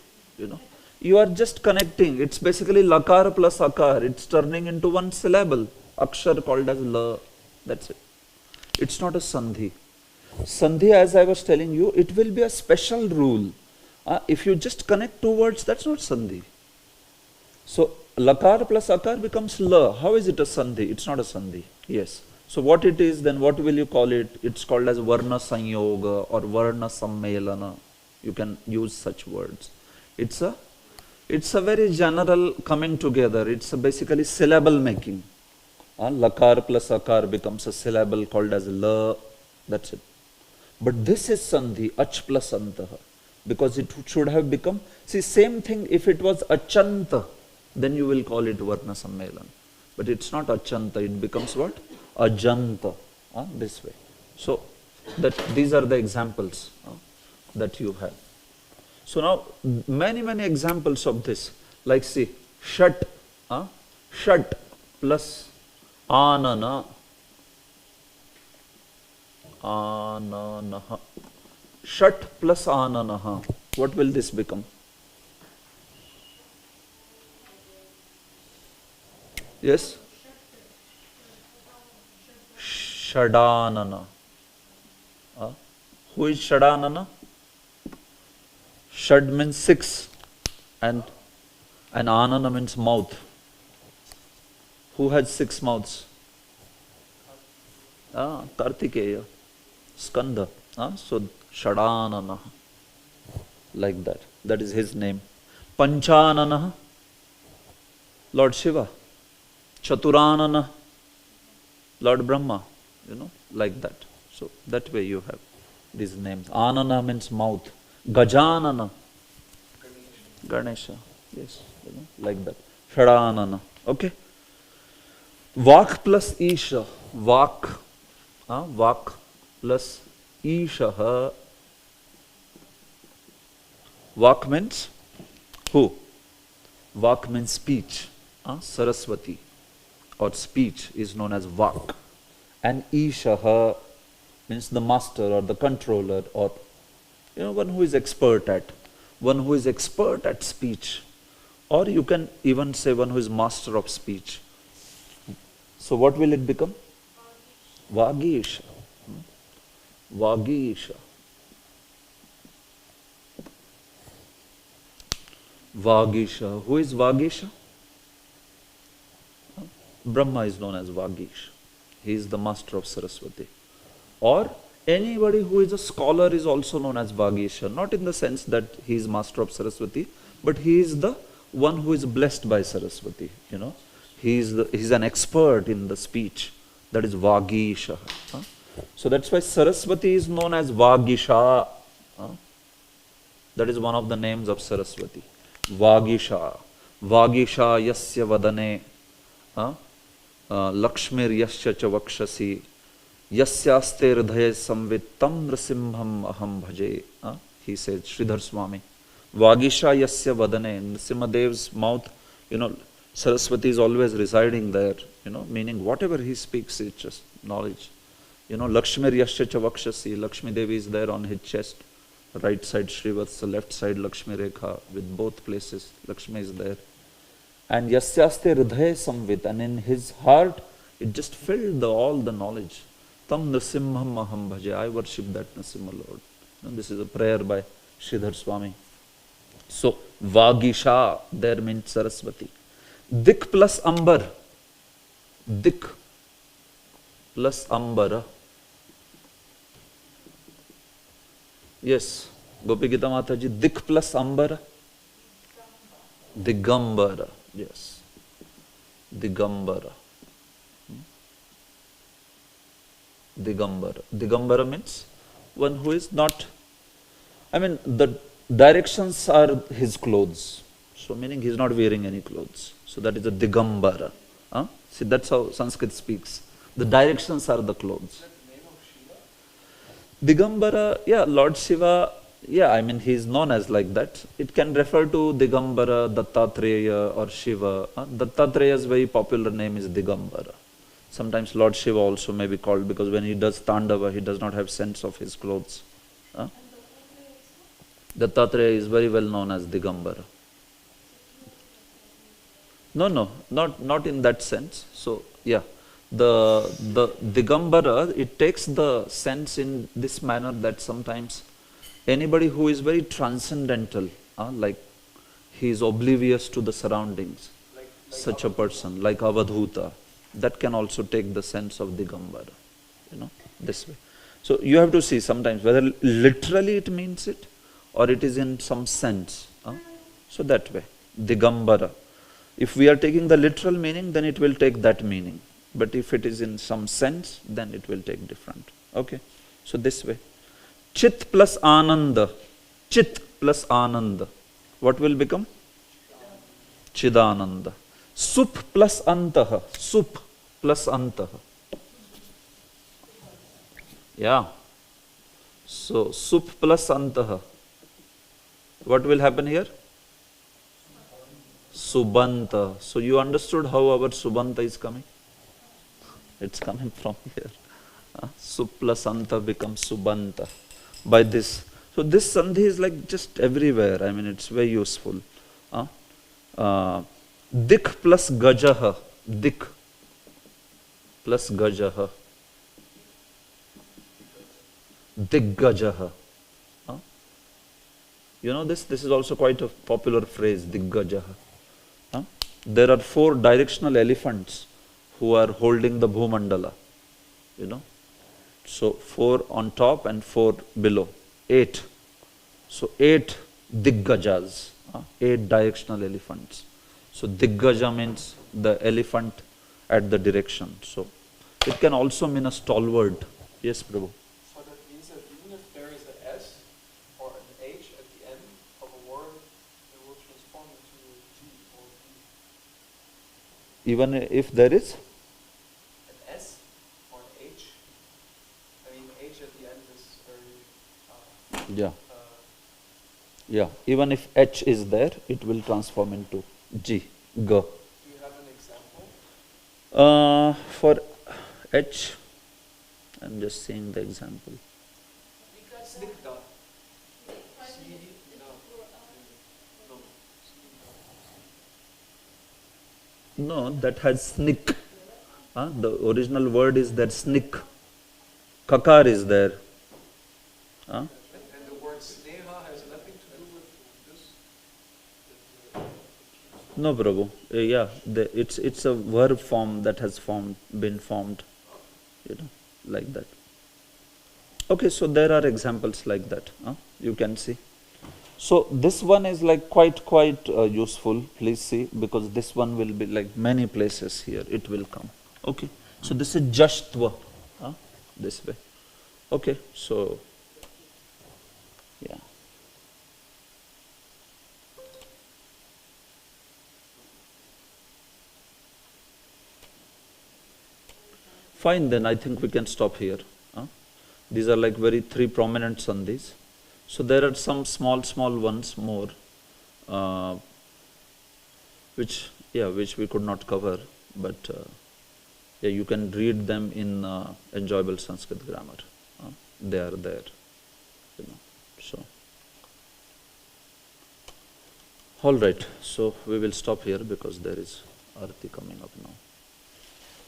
You are just connecting. It's basically lakar plus akar. It's turning into one syllable. Akshar called as la. That's it. It's not a sandhi. Sandhi, as I was telling you, it will be a special rule. If you just connect two words, that's not sandhi. So lakar plus akar becomes la. How is it a sandhi? It's not a sandhi. Yes. So what it is, then what will you call it? It's called as varna sanyoga or varna sammelana. You can use such words. It's a very general coming together. It's basically syllable making. Lakar plus akar becomes a syllable called as la. That's it. But this is sandhi, ach plus antaha. Because it should have become, same thing if it was achanta, then you will call it varna sammelan. But it's not achanta, it becomes what? Ajanta. This way. So, these are the examples that you have. So now, many examples of this. Like see, shat. Shat plus anana. Ananaha. Shat plus ananaha. What will this become? Yes? Shadanana. Who is Shadanana? Shad means 6 and anana means mouth. Who has 6 mouths? Kartikeya. Skanda. So Shadanana. Like that. That is his name. Panchanana. Lord Shiva. Chaturanana. Lord Brahma. Like that. So that way you have these names. Anana means mouth. Gajanana. Ganesha. Yes. Like that. Shadanana. Okay. Vak plus Isha. Vak. Vak plus Isha. Vak means who? Vak means speech. Saraswati or speech is known as Vak. And Isha means the master or the controller or one who is expert at. One who is expert at speech. Or you can even say one who is master of speech. So what will it become? Vagisha. Vagisha. Vagisha. Who is Vagisha? Brahma is known as Vagish. He is the master of Saraswati. Or anybody who is a scholar is also known as Vagisha. Not in the sense that he is master of Saraswati, but he is the one who is blessed by Saraswati. He is an expert in the speech. That is Vagisha. So that's why Saraswati is known as Vagisha. That is one of the names of Saraswati. Vagisha. Vagisha yasya vadane. Lakshmir yasya chavakshasi. Yasyaste hridaya samvittam nrisimham aham bhaje. He says, Sridhar Swami. Vagisha yasya vadane. Nrisimhadev's mouth, Saraswati is always residing there, meaning whatever he speaks is just knowledge. Lakshmir yasya chavakshasi. Lakshmi Devi is there on his chest. Right side Srivatsa, left side Lakshmi Rekha. With both places, Lakshmi is there. And yasyaste hridaya samvit. And in his heart, it just filled all the knowledge. Tam Nrisimham aham bhaje. I worship that Nrisimha Lord. This is a prayer by Sridhar Swami. So, Vagisha, there means Saraswati. Dik plus Ambar. Dik. plus ambara. Yes, Gopi Gita Mataji, dik plus ambara. Digambara, yes. Digambara. Digambara. Digambara means one who is not, I mean, the directions are his clothes. So meaning he is not wearing any clothes. So that is a Digambara. Huh? See, that's how Sanskrit speaks. The directions are the clothes. Digambara, yeah, Lord Shiva, yeah, I mean, he is known as like that. It can refer to Digambara, Dattatreya or Shiva. Dattatreya's very popular name is Digambara. Sometimes Lord Shiva also may be called, because when he does Tandava, he does not have sense of his clothes. Dattatreya is very well known as Digambara. No, not in that sense. So, yeah. The Digambara, it takes the sense in this manner that sometimes anybody who is very transcendental, like he is oblivious to the surroundings, like such a person, like Avadhuta, that can also take the sense of Digambara, this way. So you have to see sometimes whether literally it means it or it is in some sense. So that way, Digambara. If we are taking the literal meaning, then it will take that meaning. But if it is in some sense, then it will take different. Okay, so this way. Chit plus Ananda. Chit plus Ananda. What will become? Chidananda. Sup plus Antaha. Sup plus Antaha. Yeah. So, Sup plus Antaha. What will happen here? Subanta. So, you understood how our Subanta is coming? It's coming from here. Sup plus Anta becomes Subanta. By this. So this Sandhi is like just everywhere. I mean, it's very useful. Dik plus Gajaha. Dik plus Gajaha. Diggajaha. You know this? This is also quite a popular phrase, Diggajaha. There are 4 directional elephants who are holding the Bhumandala. So 4 on top and 4 below. 8. So 8 Diggajas. 8 directional elephants. So Diggaja means the elephant at the direction. So it can also mean a stalwart. Yes, Prabhu. So that means that even if there is an S or an H at the end of a word, it will transform into G or B. Even if there is? An S or an H. I mean, H at the end is very... Yeah, even if H is there, it will transform into G, G. Do you have an example? For H, I'm just seeing the example. Snikta. No, that has snick. The original word is that snick. Kakar is there. And the word sneha has nothing to do with this? No, Prabhu. Yeah, it's a verb form that has been formed, like that. Okay, so there are examples like that. You can see. So this one is like quite useful. Please see, because this one will be like many places here. It will come. Okay. So this is Jashtva. This way. Okay. So yeah. Fine, then I think we can stop here. These are like very 3 prominent sandhis. So there are some small ones more, which we could not cover, but yeah, you can read them in enjoyable Sanskrit grammar. They are there, So, all right. So we will stop here because there is Arati coming up now.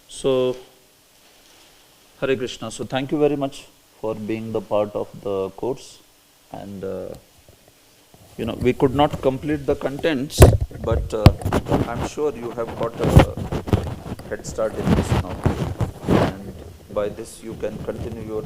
So, Hare Krishna. So thank you very much for being the part of the course. And we could not complete the contents, but I'm sure you have got a head start in this now. And by this you can continue your